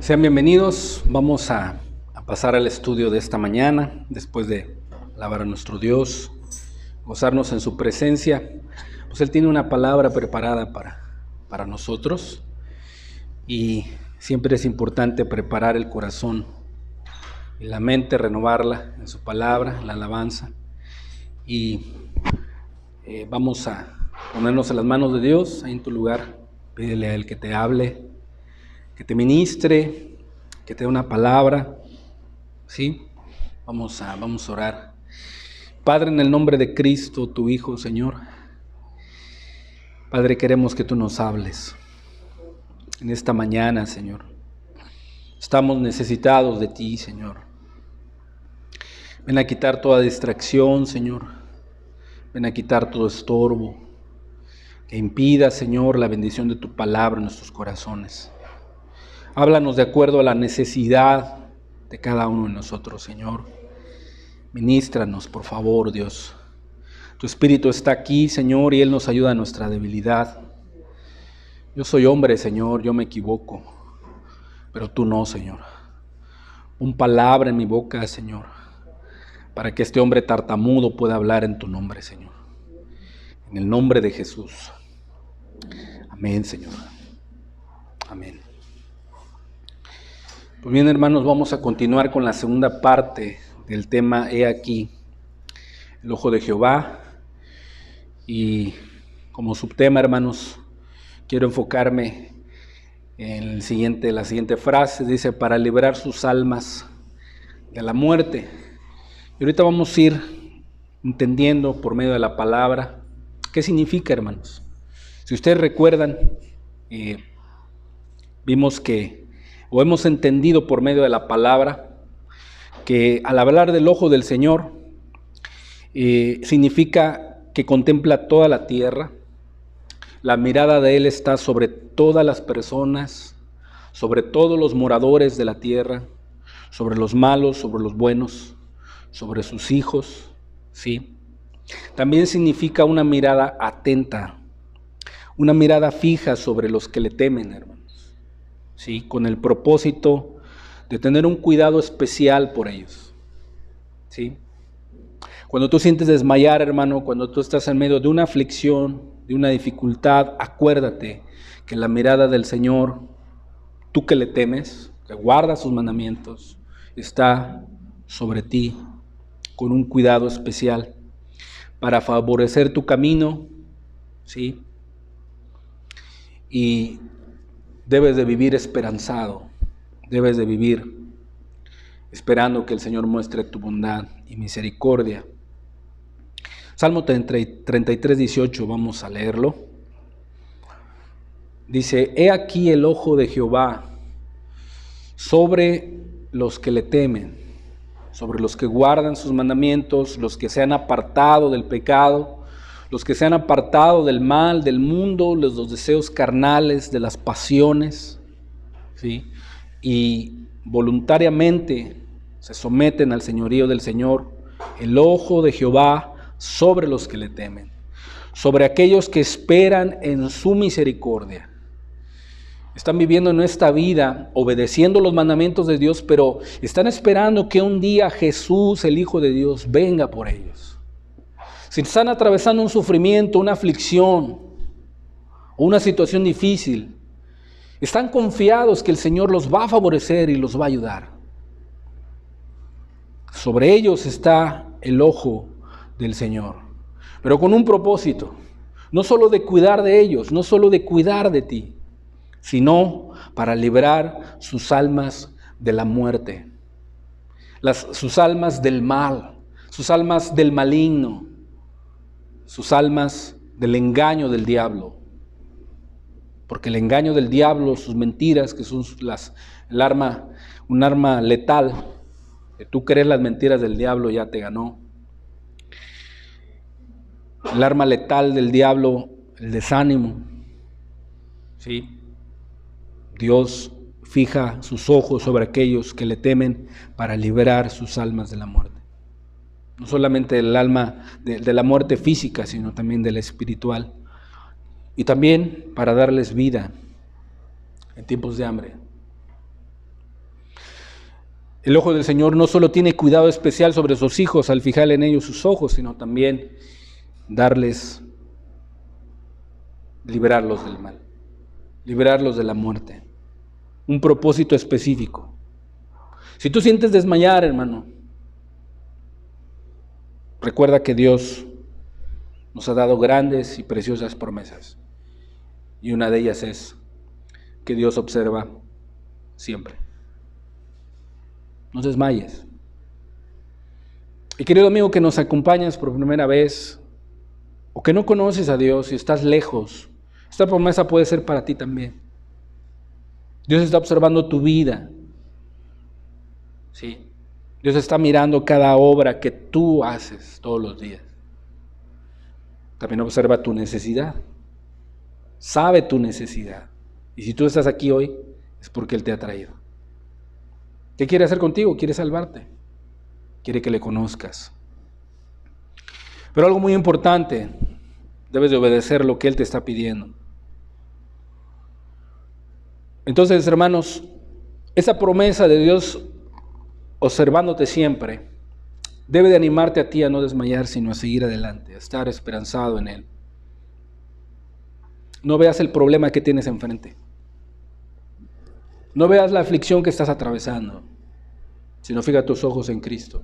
Sean bienvenidos, vamos a pasar al estudio de esta mañana, después de alabar a nuestro Dios, gozarnos en su presencia. Pues Él tiene una palabra preparada para nosotros y siempre es importante preparar el corazón y la mente, renovarla en su palabra, en la alabanza. Y vamos a ponernos en las manos de Dios, ahí en tu lugar, pídele a Él que te hable, que te ministre, que te dé una palabra, ¿sí? Vamos a orar. Padre, en el nombre de Cristo, tu Hijo, Señor, Padre, queremos que tú nos hables en esta mañana, Señor. Estamos necesitados de ti, Señor. Ven a quitar toda distracción, Señor. Ven a quitar todo estorbo que impida, Señor, la bendición de tu palabra en nuestros corazones. Háblanos de acuerdo a la necesidad de cada uno de nosotros, Señor. Ministranos, por favor, Dios. Tu Espíritu está aquí, Señor, y Él nos ayuda a nuestra debilidad. Yo soy hombre, Señor, yo me equivoco, pero tú no, Señor. Pon palabra en mi boca, Señor, para que este hombre tartamudo pueda hablar en tu nombre, Señor. En el nombre de Jesús. Amén, Señor. Amén. Pues bien, hermanos, vamos a continuar con la segunda parte del tema He aquí, el ojo de Jehová. Y como subtema, hermanos, quiero enfocarme en la siguiente frase. Dice, para librar sus almas de la muerte. Y ahorita vamos a ir entendiendo por medio de la palabra qué significa, hermanos. Si ustedes recuerdan, vimos que, o hemos entendido por medio de la palabra, que al hablar del ojo del Señor, significa que contempla toda la tierra. La mirada de Él está sobre todas las personas, sobre todos los moradores de la tierra, sobre los malos, sobre los buenos, sobre sus hijos, ¿sí? También significa una mirada atenta, una mirada fija sobre los que le temen, hermanos, ¿sí? Con el propósito de tener un cuidado especial por ellos, ¿sí? Cuando tú sientes desmayar, hermano, cuando tú estás en medio de una aflicción, de una dificultad, acuérdate que la mirada del Señor, tú que le temes, que guardas sus mandamientos, está sobre ti con un cuidado especial para favorecer tu camino, ¿sí? Y debes de vivir esperanzado, debes de vivir esperando que el Señor muestre tu bondad y misericordia. Salmo 33, 18, vamos a leerlo. Dice, he aquí el ojo de Jehová sobre los que le temen, sobre los que guardan sus mandamientos, los que se han apartado del pecado, los que se han apartado del mal, del mundo, los deseos carnales, de las pasiones, ¿sí? Y voluntariamente se someten al señorío del Señor. El ojo de Jehová sobre los que le temen, sobre aquellos que esperan en su misericordia. Están viviendo en esta vida obedeciendo los mandamientos de Dios, pero están esperando que un día Jesús, el Hijo de Dios, venga por ellos. Si están atravesando un sufrimiento, una aflicción o una situación difícil, están confiados que el Señor los va a favorecer y los va a ayudar. Sobre ellos está el ojo del Señor, pero con un propósito, no solo de cuidar de ellos, no solo de cuidar de ti, sino para librar sus almas de la muerte, sus almas del mal, sus almas del maligno, sus almas del engaño del diablo. Porque el engaño del diablo, sus mentiras, que son un arma letal, que tú crees las mentiras del diablo ya te ganó. El arma letal del diablo, el desánimo, ¿sí? Dios fija sus ojos sobre aquellos que le temen para liberar sus almas de la muerte. No solamente del alma de la muerte física, sino también de la espiritual. Y también para darles vida en tiempos de hambre. El ojo del Señor no solo tiene cuidado especial sobre sus hijos al fijar en ellos sus ojos, sino también librarlos del mal, librarlos de la muerte. Un propósito específico. Si tú sientes desmayar, hermano, recuerda que Dios nos ha dado grandes y preciosas promesas. Y una de ellas es que Dios observa siempre. No desmayes. Y querido amigo que nos acompañas por primera vez, o que no conoces a Dios y estás lejos, esta promesa puede ser para ti también. Dios está observando tu vida. Sí. Dios está mirando cada obra que tú haces todos los días. También observa tu necesidad. Sabe tu necesidad. Y si tú estás aquí hoy, es porque Él te ha traído. ¿Qué quiere hacer contigo? Quiere salvarte. Quiere que le conozcas. Pero algo muy importante, debes de obedecer lo que Él te está pidiendo. Entonces, hermanos, esa promesa de Dios observándote siempre debe de animarte a ti a no desmayar, sino a seguir adelante, a estar esperanzado en Él. No veas el problema que tienes enfrente. No veas la aflicción que estás atravesando, sino fija tus ojos en Cristo,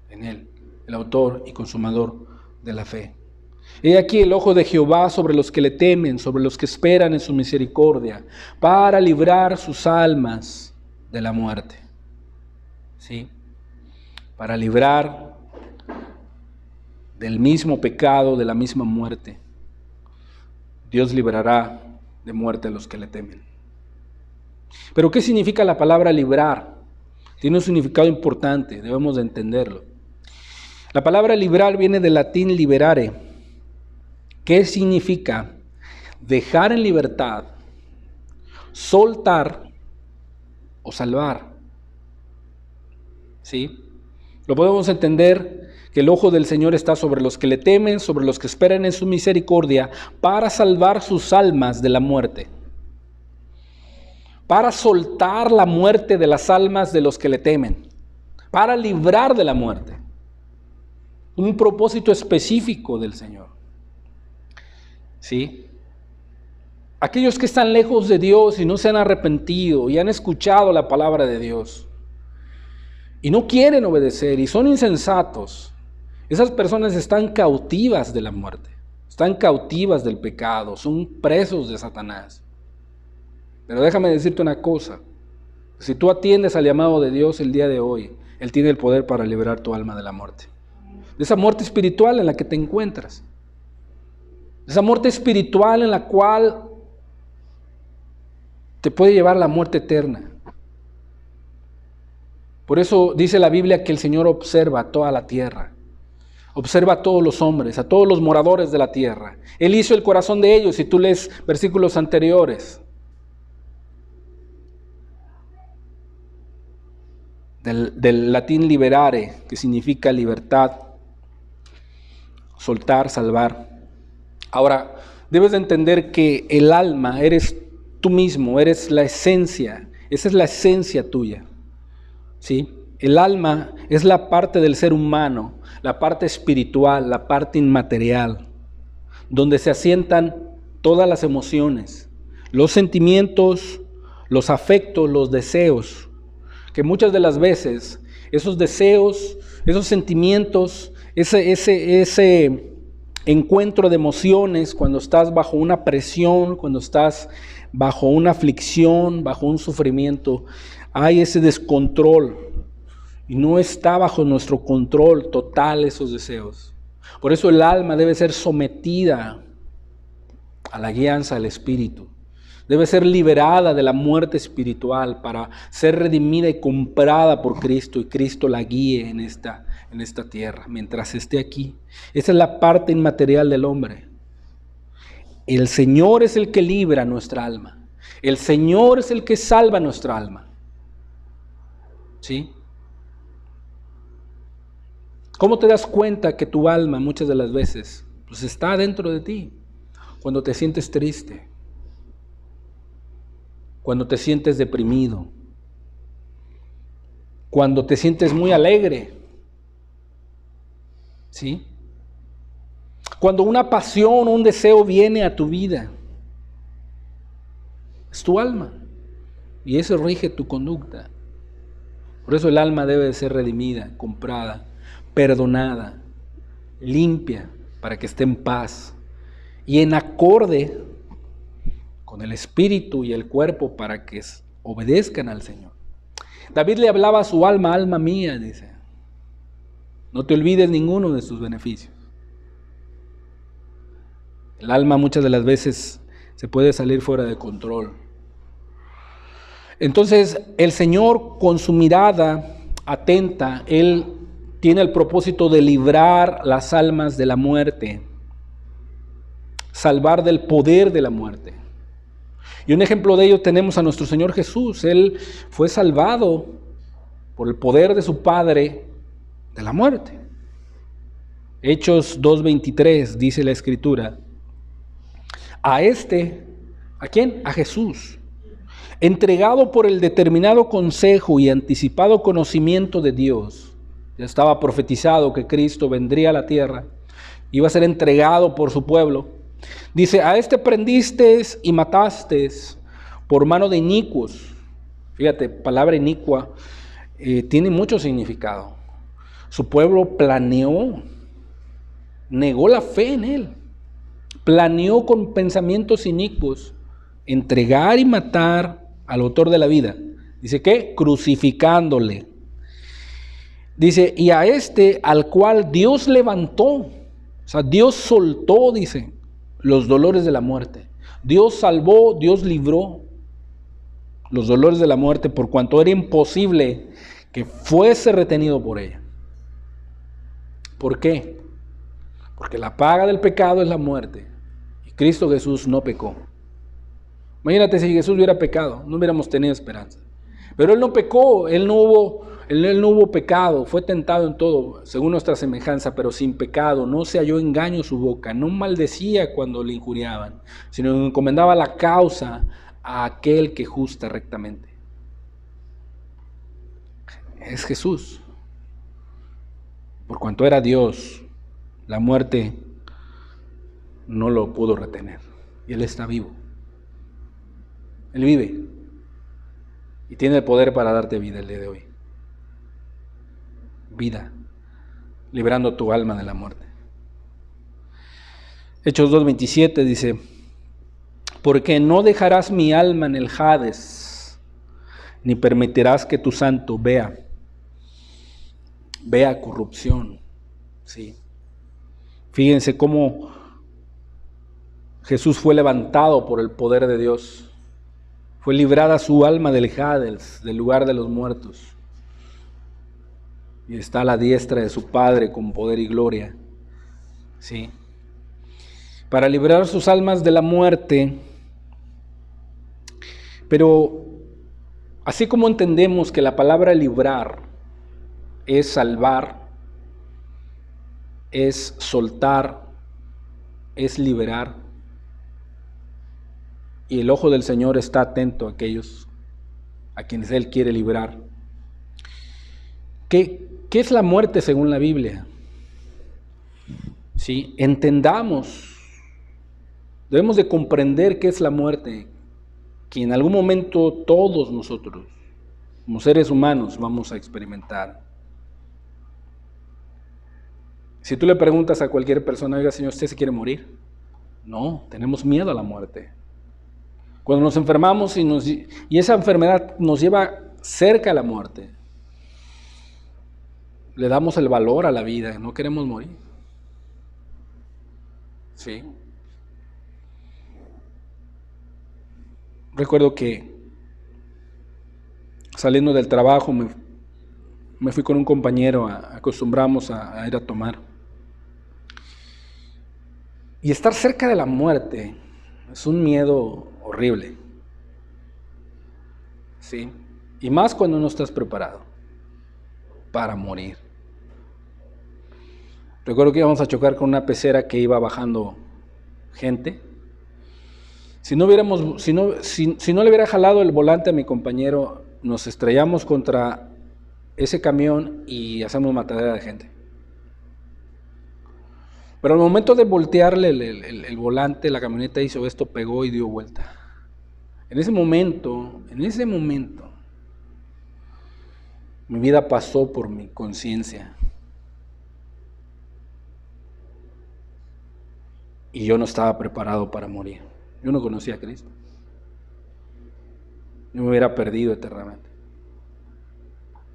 en Él, el autor y consumador de la fe. He aquí el ojo de Jehová sobre los que le temen, sobre los que esperan en su misericordia, para librar sus almas de la muerte. ¿Sí? Para librar del mismo pecado, de la misma muerte. Dios librará de muerte a los que le temen. Pero ¿qué significa la palabra librar? Tiene un significado importante, debemos de entenderlo. La palabra librar viene del latín liberare, que significa dejar en libertad, soltar o salvar. ¿Sí? Lo podemos entender que el ojo del Señor está sobre los que le temen, sobre los que esperan en su misericordia, para salvar sus almas de la muerte. Para soltar la muerte de las almas de los que le temen. Para librar de la muerte. Un propósito específico del Señor. ¿Sí? Aquellos que están lejos de Dios y no se han arrepentido y han escuchado la palabra de Dios y no quieren obedecer y son insensatos, esas personas están cautivas de la muerte, están cautivas del pecado, son presos de Satanás. Pero déjame decirte una cosa, si tú atiendes al llamado de Dios el día de hoy, Él tiene el poder para liberar tu alma de la muerte, de esa muerte espiritual en la que te encuentras. Esa muerte espiritual en la cual te puede llevar a la muerte eterna. Por eso dice la Biblia que el Señor observa toda la tierra. Observa a todos los hombres, a todos los moradores de la tierra. Él hizo el corazón de ellos, si tú lees versículos anteriores. Del latín liberare, que significa libertad, soltar, salvar. Ahora, debes de entender que el alma eres tú mismo, eres la esencia, esa es la esencia tuya, ¿sí? El alma es la parte del ser humano, la parte espiritual, la parte inmaterial, donde se asientan todas las emociones, los sentimientos, los afectos, los deseos, que muchas de las veces esos deseos, esos sentimientos, ese encuentro de emociones, cuando estás bajo una presión, cuando estás bajo una aflicción, bajo un sufrimiento, hay ese descontrol y no está bajo nuestro control total esos deseos. Por eso el alma debe ser sometida a la guianza del Espíritu. Debe ser liberada de la muerte espiritual para ser redimida y comprada por Cristo y Cristo la guíe en esta tierra mientras esté aquí. Esa es la parte inmaterial del hombre. El Señor es el que libra nuestra alma. El Señor es el que salva nuestra alma. ¿Sí? ¿Cómo te das cuenta que tu alma muchas de las veces pues está dentro de ti? Cuando te sientes triste, cuando te sientes deprimido, cuando te sientes muy alegre, ¿sí? Cuando una pasión o un deseo viene a tu vida, es tu alma, y eso rige tu conducta. Por eso el alma debe de ser redimida, comprada, perdonada, limpia, para que esté en paz y en acorde con el espíritu y el cuerpo para que obedezcan al Señor. David le hablaba a su alma, alma mía, dice, no te olvides ninguno de sus beneficios. El alma muchas de las veces se puede salir fuera de control. Entonces el Señor, con su mirada atenta, Él tiene el propósito de librar las almas de la muerte, salvar del poder de la muerte. Y un ejemplo de ello tenemos a nuestro Señor Jesús. Él fue salvado por el poder de su Padre de la muerte. Hechos 2:23 dice la Escritura: ¿a quién? A Jesús, entregado por el determinado consejo y anticipado conocimiento de Dios. Ya estaba profetizado que Cristo vendría a la tierra, iba a ser entregado por su pueblo. Dice: a prendisteis y matasteis por mano de inicuos. Fíjate, palabra inicua tiene mucho significado. Su pueblo planeó, negó la fe en él, planeó con pensamientos inicuos entregar y matar al autor de la vida. Dice que crucificándole. Dice: y a al cual Dios levantó, o sea, Dios soltó, dice, los dolores de la muerte. Dios salvó, Dios libró los dolores de la muerte, por cuanto era imposible que fuese retenido por ella. ¿Por qué? Porque la paga del pecado es la muerte, y Cristo Jesús no pecó. Imagínate si Jesús hubiera pecado, no hubiéramos tenido esperanza. Pero Él no pecó, Él no hubo pecado, fue tentado en todo, según nuestra semejanza, pero sin pecado. No se halló engaño en su boca, no maldecía cuando le injuriaban, sino encomendaba la causa a aquel que justa rectamente. Es Jesús. Por cuanto era Dios, la muerte no lo pudo retener. Y Él está vivo. Él vive. Y tiene el poder para darte vida el día de hoy. Vida, librando tu alma de la muerte. Hechos 2:27 dice: porque no dejarás mi alma en el Hades, ni permitirás que tu santo vea corrupción. Sí. Fíjense cómo Jesús fue levantado por el poder de Dios. Fue librada su alma del Hades, del lugar de los muertos. Y está a la diestra de su Padre con poder y gloria. Sí. Para librar sus almas de la muerte. Pero así como entendemos que la palabra librar es salvar, es soltar, es liberar, y el ojo del Señor está atento a aquellos a quienes Él quiere librar. ¿Qué es la muerte según la Biblia? ¿Sí? Entendamos, debemos de comprender qué es la muerte, que en algún momento todos nosotros, como seres humanos, vamos a experimentar. Si tú le preguntas a cualquier persona: oiga, señor, ¿usted se quiere morir? No, tenemos miedo a la muerte. Cuando nos enfermamos y esa enfermedad nos lleva cerca a la muerte, le damos el valor a la vida, no queremos morir. Sí. Recuerdo que saliendo del trabajo me fui con un compañero, acostumbramos a ir a tomar. Y estar cerca de la muerte es un miedo horrible. ¿Sí? Y más cuando no estás preparado para morir. Recuerdo que íbamos a chocar con una pecera que iba bajando gente. Si no le hubiera jalado el volante a mi compañero, nos estrellamos contra ese camión y hacemos matadera de gente. Pero al momento de voltearle el volante, la camioneta hizo esto, pegó y dio vuelta. En ese momento, mi vida pasó por mi conciencia. Y yo no estaba preparado para morir. Yo no conocía a Cristo. Yo me hubiera perdido eternamente.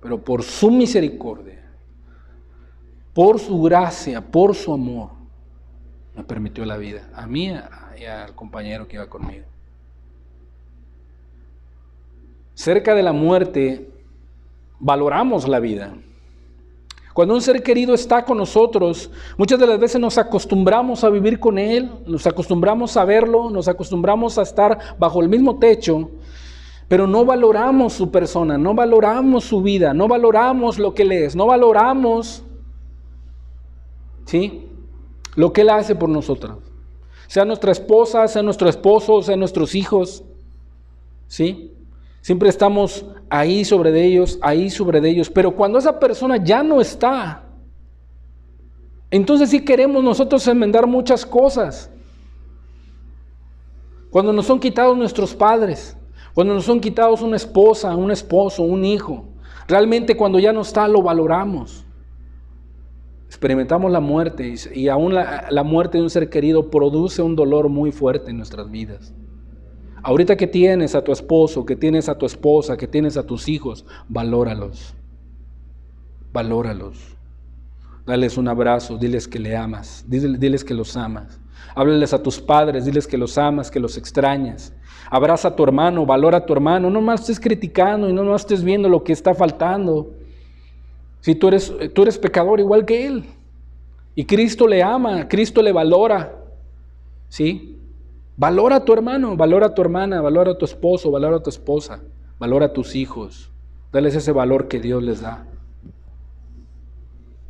Pero por su misericordia, por su gracia, por su amor, me permitió la vida. A mí y al compañero que iba conmigo. Cerca de la muerte, valoramos la vida. Cuando un ser querido está con nosotros, muchas de las veces nos acostumbramos a vivir con él, nos acostumbramos a verlo, nos acostumbramos a estar bajo el mismo techo, pero no valoramos su persona, no valoramos su vida, no valoramos lo que él es, no valoramos, ¿sí?, lo que él hace por nosotros. Sea nuestra esposa, sea nuestro esposo, sea nuestros hijos, ¿sí? Siempre estamos ahí sobre ellos, pero cuando esa persona ya no está, entonces sí queremos nosotros enmendar muchas cosas. Cuando nos son quitados nuestros padres, cuando nos son quitados una esposa, un esposo, un hijo, realmente cuando ya no está lo valoramos. Experimentamos la muerte y aún la muerte de un ser querido produce un dolor muy fuerte en nuestras vidas. Ahorita que tienes a tu esposo, que tienes a tu esposa, que tienes a tus hijos, valóralos. Valóralos. Dales un abrazo, diles que le amas, diles que los amas. Háblales a tus padres, diles que los amas, que los extrañas. Abraza a tu hermano, valora a tu hermano. No más estés criticando y no más estés viendo lo que está faltando. Si tú eres pecador igual que él. Y Cristo le ama, Cristo le valora. ¿Sí? Valora a tu hermano, valora a tu hermana, valora a tu esposo, valora a tu esposa, valora a tus hijos. Dales ese valor que Dios les da.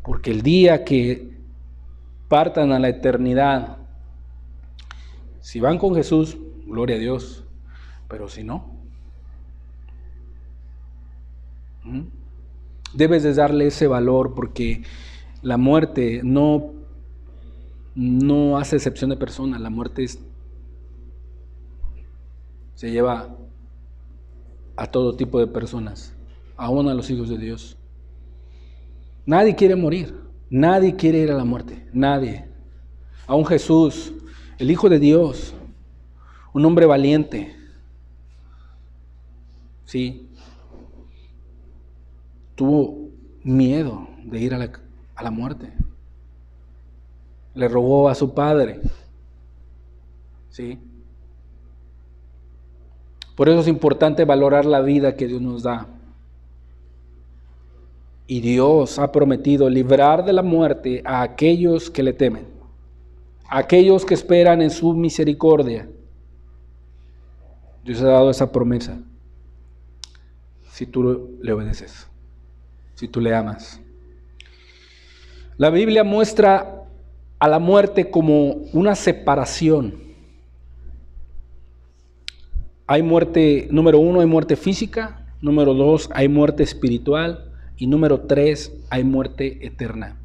Porque el día que partan a la eternidad, si van con Jesús, gloria a Dios, pero si no, debes de darle ese valor, porque la muerte no hace excepción de persona. La muerte se lleva a todo tipo de personas, aún a los hijos de Dios. Nadie quiere morir, nadie quiere ir a la muerte, nadie. Aún Jesús, el Hijo de Dios, un hombre valiente, sí, tuvo miedo de ir a la muerte. Le rogó a su Padre, sí. Por eso es importante valorar la vida que Dios nos da. Y Dios ha prometido librar de la muerte a aquellos que le temen, a aquellos que esperan en su misericordia. Dios ha dado esa promesa. Si tú le obedeces, si tú le amas. La Biblia muestra a la muerte como una separación. Hay muerte, número 1, hay muerte física. Número 2, hay muerte espiritual. Y número 3, hay muerte eterna.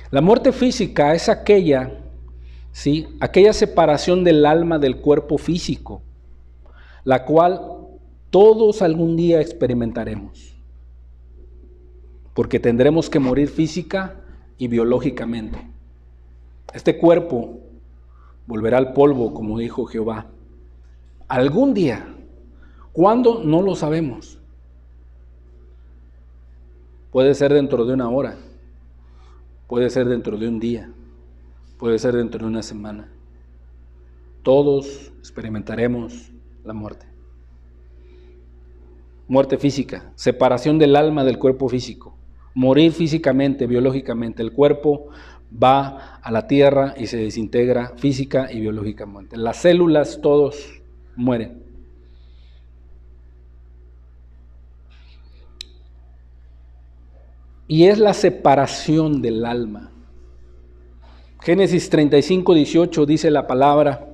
La muerte física es aquella, ¿sí?, aquella separación del alma del cuerpo físico, la cual todos algún día experimentaremos. Porque tendremos que morir física y biológicamente. Este cuerpo volverá al polvo, como dijo Jehová. Algún día. ¿Cuándo? No lo sabemos. Puede ser dentro de una hora. Puede ser dentro de un día. Puede ser dentro de una semana. Todos experimentaremos la muerte. Muerte física. Separación del alma del cuerpo físico. Morir físicamente, biológicamente. El cuerpo va a la tierra y se desintegra física y biológicamente. Las células, todos mueren. Y es la separación del alma. Génesis 35:18 dice la palabra: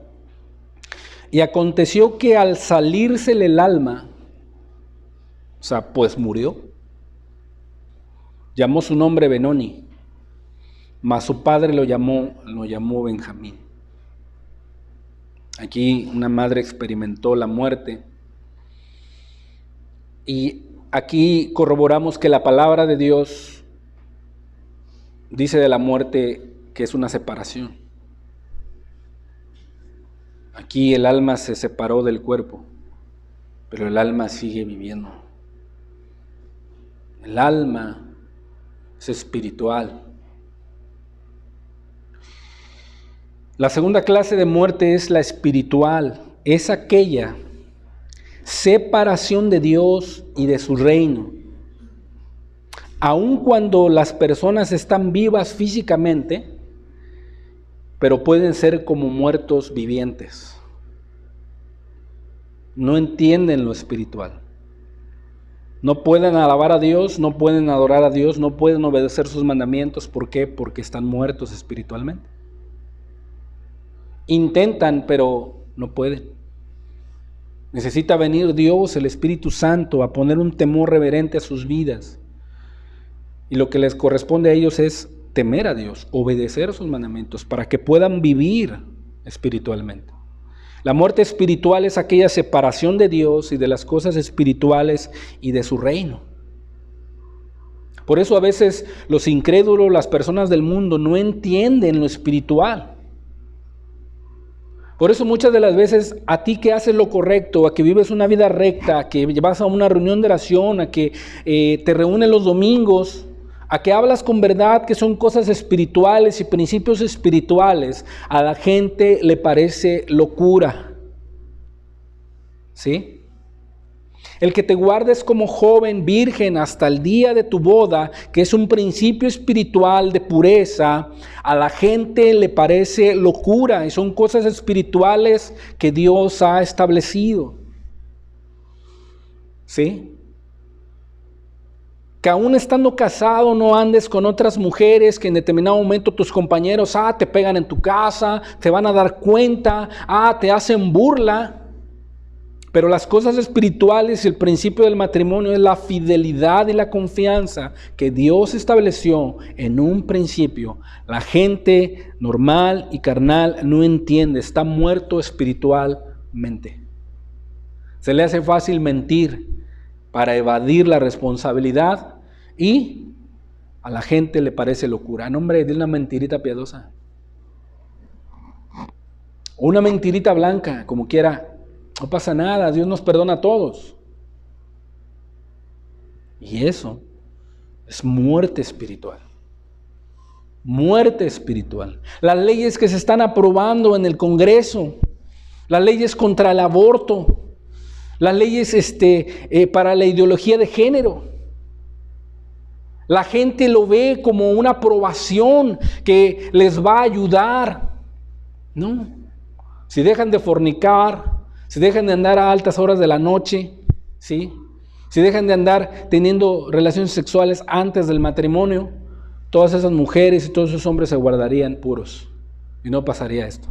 y aconteció que al salírsele el alma, O sea, pues murió. Llamó su nombre Benoni, mas su padre lo llamó Benjamín. Aquí una madre experimentó la muerte. Y aquí corroboramos que la palabra de Dios dice de la muerte que es una separación. Aquí el alma se separó del cuerpo, pero el alma sigue viviendo. El alma es espiritual. La segunda clase de muerte es la espiritual. Es aquella separación de Dios y de su reino. Aun cuando las personas están vivas físicamente, pero pueden ser como muertos vivientes. No entienden lo espiritual. No pueden alabar a Dios, no pueden adorar a Dios, no pueden obedecer sus mandamientos. ¿Por qué? Porque están muertos espiritualmente. Intentan, pero no pueden. Necesita venir Dios, el Espíritu Santo, a poner un temor reverente a sus vidas. Y lo que les corresponde a ellos es temer a Dios, obedecer sus mandamientos, para que puedan vivir espiritualmente. La muerte espiritual es aquella separación de Dios y de las cosas espirituales y de su reino. Por eso a veces los incrédulos, las personas del mundo, no entienden lo espiritual. Por eso muchas de las veces a ti que haces lo correcto, a que vives una vida recta, a que vas a una reunión de oración, a que te reúnes los domingos, a que hablas con verdad que son cosas espirituales y principios espirituales, a la gente le parece locura. ¿Sí? El que te guardes como joven virgen hasta el día de tu boda, que es un principio espiritual de pureza, a la gente le parece locura y son cosas espirituales que Dios ha establecido. ¿Sí? Que aún estando casado no andes con otras mujeres que en determinado momento tus compañeros te pegan en tu casa, te van a dar cuenta, te hacen burla. Pero las cosas espirituales y el principio del matrimonio es la fidelidad y la confianza que Dios estableció en un principio. La gente normal y carnal no entiende, está muerto espiritualmente. Se le hace fácil mentir para evadir la responsabilidad y a la gente le parece locura. No, hombre, de una mentirita piadosa. O una mentirita blanca, como quiera. No pasa nada, Dios nos perdona a todos. Y eso es muerte espiritual. Muerte espiritual. Las leyes que se están aprobando en el Congreso, las leyes contra el aborto, las leyes para la ideología de género. La gente lo ve como una aprobación que les va a ayudar. No. Si dejan de fornicar, si dejan de andar a altas horas de la noche, ¿sí? Si dejan de andar teniendo relaciones sexuales antes del matrimonio, todas esas mujeres y todos esos hombres se guardarían puros y no pasaría esto.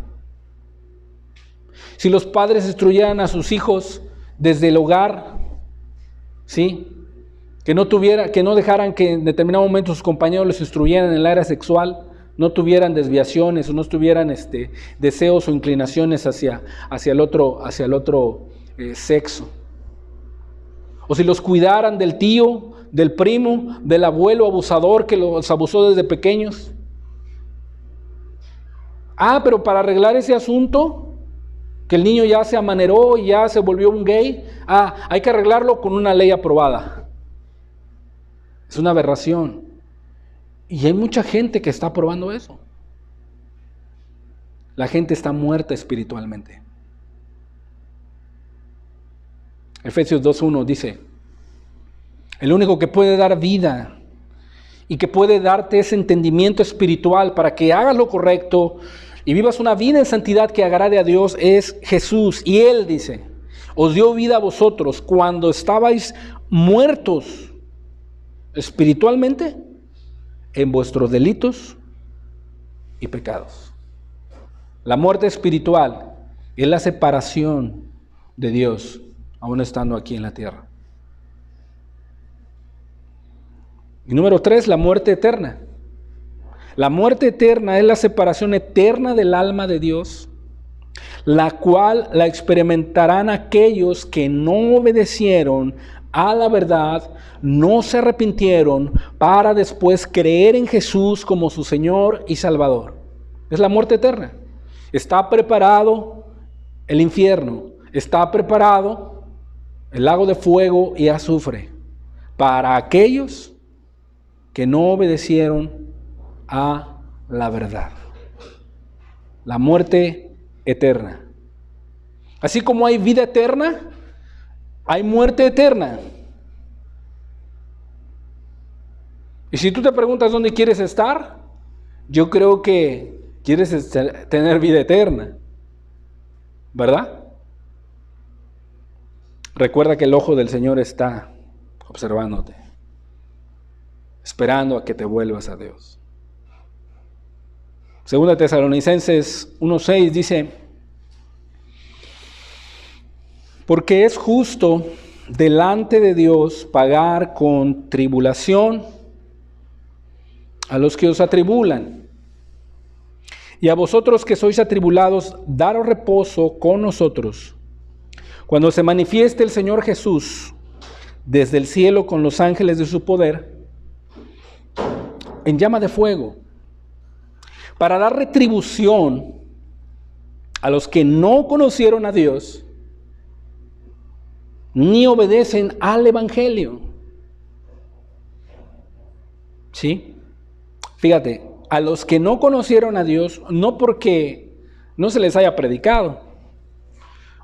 Si los padres instruyeran a sus hijos desde el hogar, ¿sí? Que no dejaran que en determinado momento sus compañeros les instruyeran en el área sexual, no tuvieran desviaciones o no tuvieran deseos o inclinaciones hacia el otro sexo. O si los cuidaran del tío, del primo, del abuelo abusador que los abusó desde pequeños. Pero para arreglar ese asunto, que el niño ya se amaneró y ya se volvió un gay, hay que arreglarlo con una ley aprobada. Es una aberración. Y hay mucha gente que está aprobando eso. La gente está muerta espiritualmente. Efesios 2:1 dice: el único que puede dar vida y que puede darte ese entendimiento espiritual para que hagas lo correcto y vivas una vida en santidad que agrade a Dios es Jesús. Y Él dice: os dio vida a vosotros cuando estabais muertos espiritualmente en vuestros delitos y pecados. La muerte espiritual es la separación de Dios aún estando aquí en la tierra. Y número 3, la muerte eterna. La muerte eterna es la separación eterna del alma de Dios, la cual la experimentarán aquellos que no obedecieron a la verdad, no se arrepintieron para después creer en Jesús como su Señor y Salvador. Es la muerte eterna. Está preparado el infierno, está preparado el lago de fuego y azufre para aquellos que no obedecieron a la verdad. La muerte eterna. Así como hay vida eterna, hay muerte eterna. Y si tú te preguntas dónde quieres estar, yo creo que quieres tener vida eterna, ¿verdad? Recuerda que el ojo del Señor está observándote, esperando a que te vuelvas a Dios. Segunda Tesalonicenses 1:6 dice: porque es justo delante de Dios pagar con tribulación a los que os atribulan, y a vosotros que sois atribulados, daros reposo con nosotros, cuando se manifieste el Señor Jesús desde el cielo con los ángeles de su poder, en llama de fuego, para dar retribución a los que no conocieron a Dios, ni obedecen al Evangelio. ¿Sí? Fíjate, a los que no conocieron a Dios, no porque no se les haya predicado,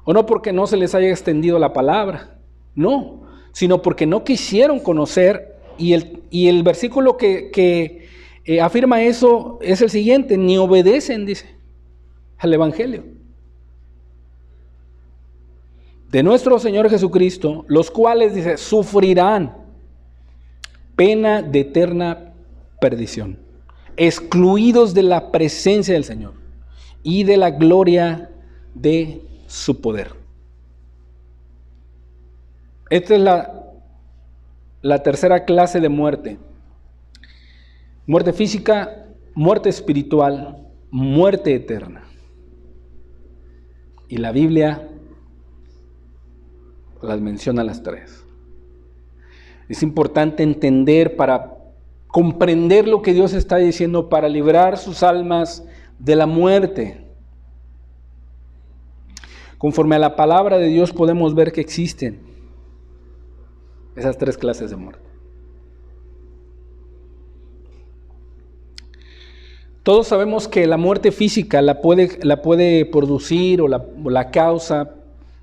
o no porque no se les haya extendido la palabra, no, sino porque no quisieron conocer, y el versículo que afirma eso es el siguiente: ni obedecen, dice, al Evangelio de nuestro Señor Jesucristo, los cuales, dice, sufrirán pena de eterna perdición, excluidos de la presencia del Señor y de la gloria de su poder. Esta es la tercera clase de muerte: muerte física, muerte espiritual, muerte eterna. Y la Biblia las menciona las tres. Es importante entender para comprender lo que Dios está diciendo, para librar sus almas de la muerte. Conforme a la palabra de Dios podemos ver que existen esas tres clases de muerte. Todos sabemos que la muerte física la puede producir o la causa.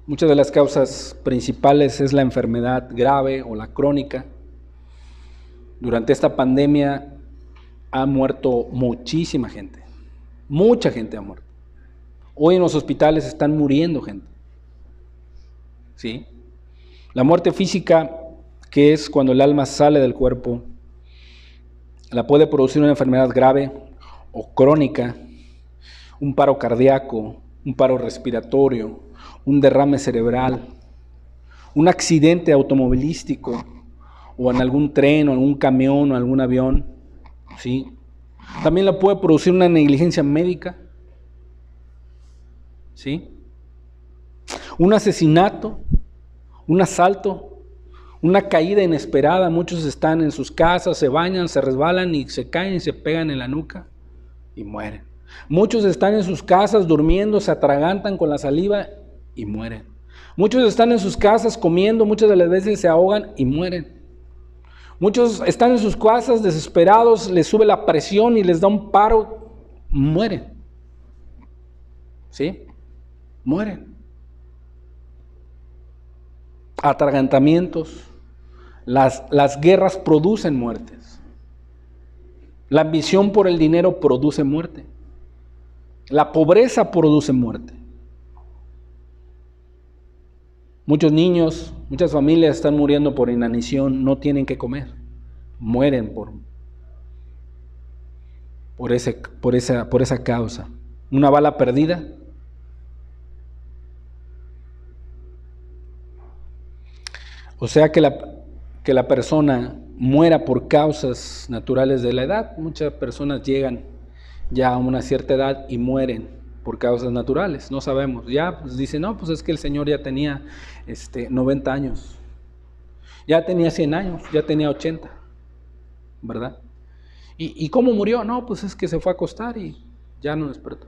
Muchas de las causas principales es la enfermedad grave o la crónica. Durante esta pandemia ha muerto muchísima gente. Mucha gente ha muerto. Hoy en los hospitales están muriendo gente. ¿Sí? La muerte física, que es cuando el alma sale del cuerpo, la puede producir una enfermedad grave o crónica, un paro cardíaco, un paro respiratorio, un derrame cerebral, un accidente automovilístico, o en algún tren, o en algún camión, o en algún avión, ¿sí? También la puede producir una negligencia médica, ¿sí? Un asesinato, un asalto, una caída inesperada. Muchos están en sus casas, se bañan, se resbalan y se caen y se pegan en la nuca y mueren. Muchos están en sus casas durmiendo, se atragantan con la saliva y mueren. Muchos están en sus casas comiendo, muchas de las veces se ahogan y mueren. Muchos están en sus casas desesperados, les sube la presión y les da un paro, mueren. ¿Sí? Mueren. Atragantamientos. Las guerras producen muertes. La ambición por el dinero produce muerte. La pobreza produce muerte. Muchos niños, muchas familias están muriendo por inanición, no tienen que comer, mueren por esa causa. Una bala perdida. O sea que la persona muera por causas naturales de la edad. Muchas personas llegan ya a una cierta edad y mueren por causas naturales, no sabemos. Ya pues dicen, no, pues es que el Señor ya tenía 90 años, ya tenía 100 años, ya tenía 80, ¿verdad? ¿Y cómo murió? No, pues es que se fue a acostar y ya no despertó.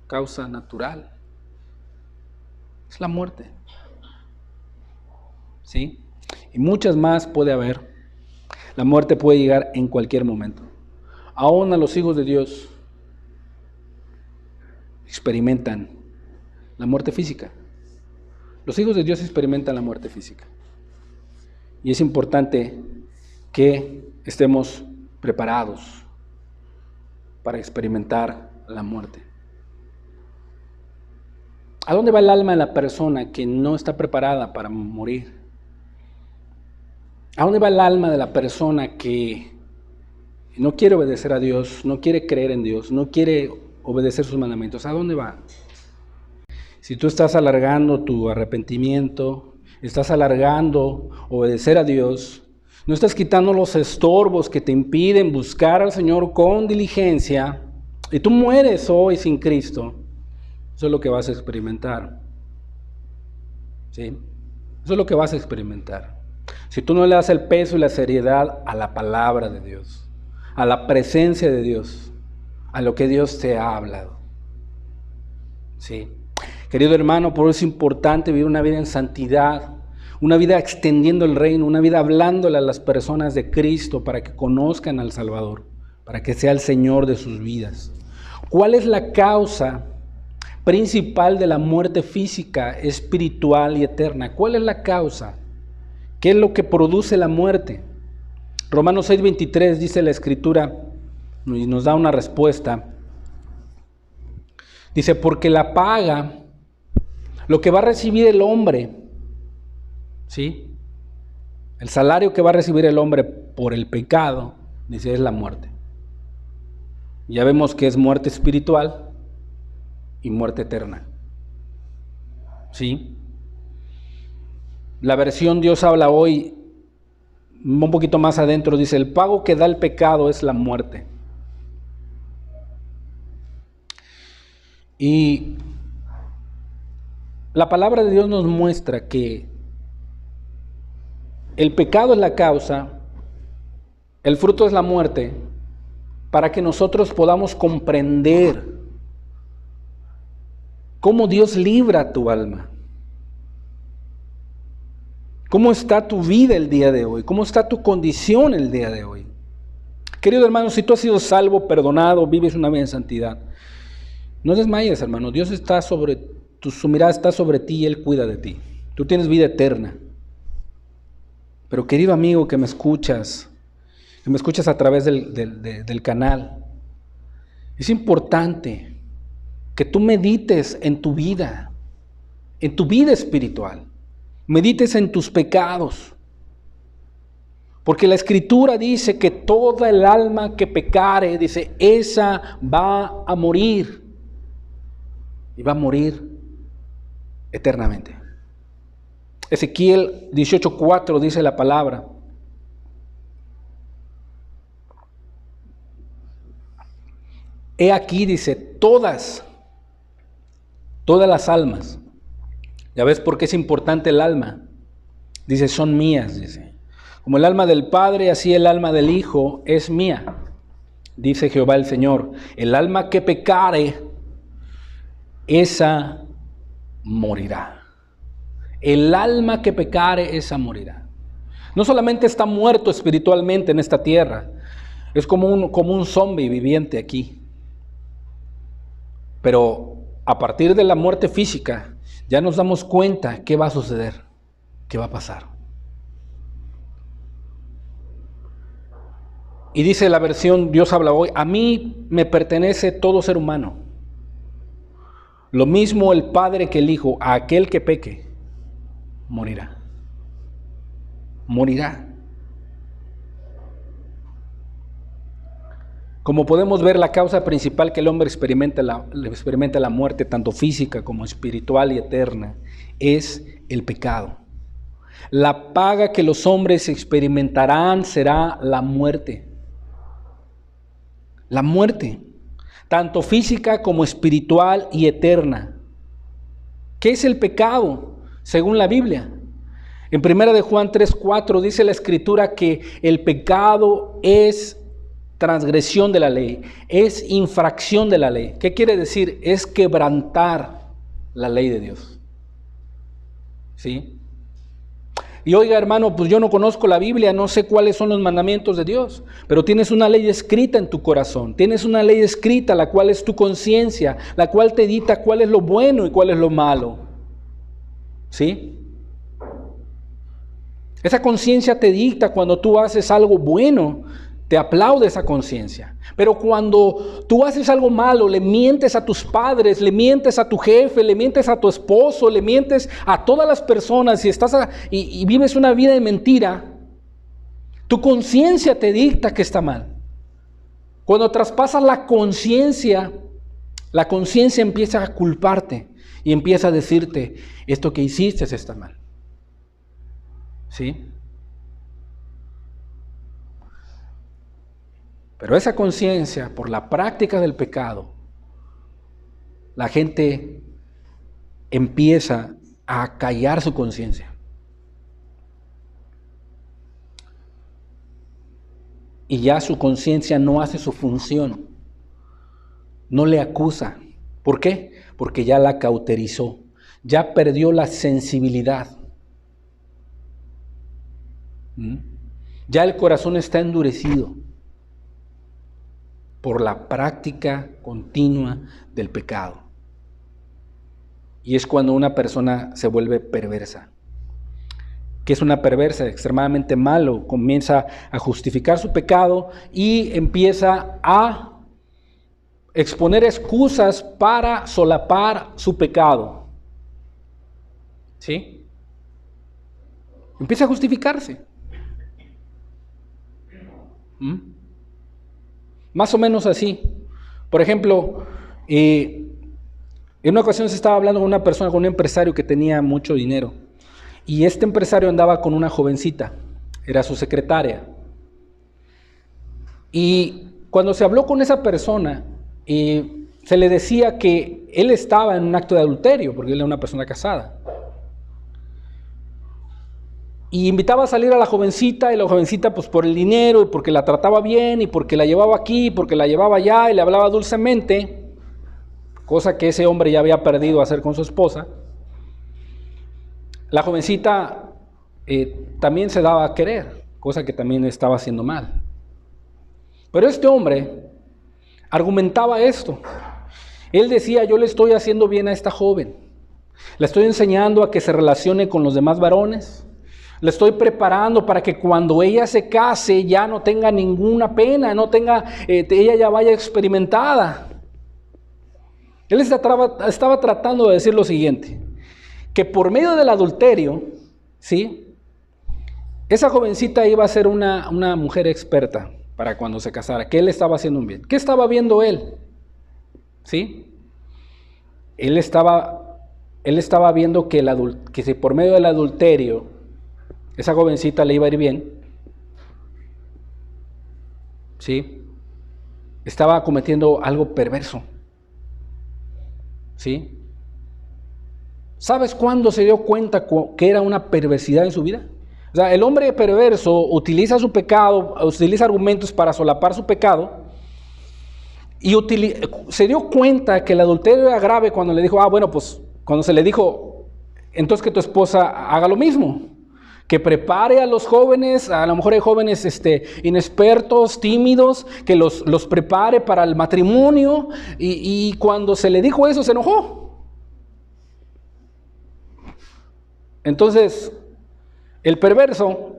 Causa natural. Es la muerte. ¿Sí? Y muchas más puede haber. La muerte puede llegar en cualquier momento. Aún a los hijos de Dios experimentan la muerte física. Los hijos de Dios experimentan la muerte física. Y es importante que estemos preparados para experimentar la muerte. ¿A dónde va el alma de la persona que no está preparada para morir? ¿A dónde va el alma de la persona que no quiere obedecer a Dios, no quiere creer en Dios, no quiere obedecer sus mandamientos? ¿A dónde va? Si tú estás alargando tu arrepentimiento, estás alargando obedecer a Dios, no estás quitando los estorbos que te impiden buscar al Señor con diligencia, y tú mueres hoy sin Cristo, eso es lo que vas a experimentar. ¿Sí? Eso es lo que vas a experimentar. Si tú no le das el peso y la seriedad a la palabra de Dios, a la presencia de Dios, a lo que Dios te ha hablado. ¿Sí? Querido hermano, por eso es importante vivir una vida en santidad, una vida extendiendo el reino, una vida hablándole a las personas de Cristo para que conozcan al Salvador, para que sea el Señor de sus vidas. ¿Cuál es la causa principal de la muerte física, espiritual y eterna? ¿Cuál es la causa? ¿Qué es lo que produce la muerte? Romanos 6:23 dice la Escritura y nos da una respuesta. Dice, porque la paga, lo que va a recibir el hombre, ¿sí? El salario que va a recibir el hombre por el pecado, dice, es la muerte. Ya vemos que es muerte espiritual y muerte eterna. ¿Sí? La versión Dios habla hoy, un poquito más adentro, dice, el pago que da el pecado es la muerte. Y la palabra de Dios nos muestra que el pecado es la causa, el fruto es la muerte, para que nosotros podamos comprender cómo Dios libra a tu alma. ¿Cómo está tu vida el día de hoy? ¿Cómo está tu condición el día de hoy? Querido hermano, si tú has sido salvo, perdonado, vives una vida en santidad, no desmayes, hermano. Dios está su mirada está sobre ti y Él cuida de ti. Tú tienes vida eterna. Pero querido amigo que me escuchas a través del canal, es importante que tú medites en tu vida espiritual. Medites en tus pecados. Porque la Escritura dice que toda el alma que pecare, dice, esa va a morir. Y va a morir eternamente. Ezequiel 18:4 dice la palabra. He aquí, dice, todas las almas. ¿Ya ves por qué es importante el alma? Dice, son mías, dice. Como el alma del Padre, así el alma del Hijo es mía. Dice Jehová el Señor, el alma que pecare, esa morirá. El alma que pecare, esa morirá. No solamente está muerto espiritualmente en esta tierra, es como un zombie viviente aquí. Pero a partir de la muerte física, ya nos damos cuenta qué va a suceder, qué va a pasar. Y dice la versión Dios habla hoy, a mí me pertenece todo ser humano. Lo mismo el Padre que el Hijo, a aquel que peque, morirá. Morirá. Como podemos ver, la causa principal que el hombre experimenta la muerte, tanto física como espiritual y eterna, es el pecado. La paga que los hombres experimentarán será la muerte. La muerte, tanto física como espiritual y eterna. ¿Qué es el pecado? Según la Biblia. En 1 de Juan 3:4 dice la Escritura que el pecado es transgresión de la ley, es infracción de la ley. ¿Qué quiere decir? Es quebrantar la ley de Dios. ¿Sí? Y oiga, hermano, pues yo no conozco la Biblia, no sé cuáles son los mandamientos de Dios, pero tienes una ley escrita en tu corazón, tienes una ley escrita, la cual es tu conciencia, la cual te dicta cuál es lo bueno y cuál es lo malo. ¿Sí? Esa conciencia te dicta cuando tú haces algo bueno, te aplaude esa conciencia. Pero cuando tú haces algo malo, le mientes a tus padres, le mientes a tu jefe, le mientes a tu esposo, le mientes a todas las personas y vives una vida de mentira, tu conciencia te dicta que está mal. Cuando traspasas la conciencia empieza a culparte y empieza a decirte, esto que hiciste está mal. ¿Sí? Pero esa conciencia, por la práctica del pecado, la gente empieza a callar su conciencia. Y ya su conciencia no hace su función, no le acusa. ¿Por qué? Porque ya la cauterizó, ya perdió la sensibilidad. Ya el corazón está endurecido por la práctica continua del pecado. Y es cuando una persona se vuelve perversa. ¿Qué es una perversa? Extremadamente malo. Comienza a justificar su pecado y empieza a exponer excusas para solapar su pecado. ¿Sí? Empieza a justificarse. Más o menos así. Por ejemplo, en una ocasión se estaba hablando con una persona, con un empresario que tenía mucho dinero. Y este empresario andaba con una jovencita, era su secretaria. Y cuando se habló con esa persona, se le decía que él estaba en un acto de adulterio, porque él era una persona casada. Y invitaba a salir a la jovencita, y la jovencita pues por el dinero, y porque la trataba bien, y porque la llevaba aquí, y porque la llevaba allá, y le hablaba dulcemente, cosa que ese hombre ya había perdido a hacer con su esposa. La jovencita también se daba a querer, cosa que también estaba haciendo mal. Pero este hombre argumentaba esto. Él decía, yo le estoy haciendo bien a esta joven, la estoy enseñando a que se relacione con los demás varones, le estoy preparando para que cuando ella se case ya no tenga ninguna pena, ella ya vaya experimentada. Él estaba tratando de decir lo siguiente, que por medio del adulterio, ¿sí?, esa jovencita iba a ser una mujer experta para cuando se casara, que él estaba haciendo un bien. ¿Qué estaba viendo él? ¿Sí? Él estaba viendo que si por medio del adulterio esa jovencita le iba a ir bien, ¿sí?, estaba cometiendo algo perverso. ¿Sí? ¿Sabes cuándo se dio cuenta que era una perversidad en su vida? O sea, el hombre perverso utiliza su pecado, utiliza argumentos para solapar su pecado, y se dio cuenta que el adulterio era grave cuando le dijo, bueno, pues cuando se le dijo, entonces que tu esposa haga lo mismo, que prepare a los jóvenes, a lo mejor hay jóvenes inexpertos, tímidos, que los prepare para el matrimonio, y cuando se le dijo eso se enojó. Entonces, el perverso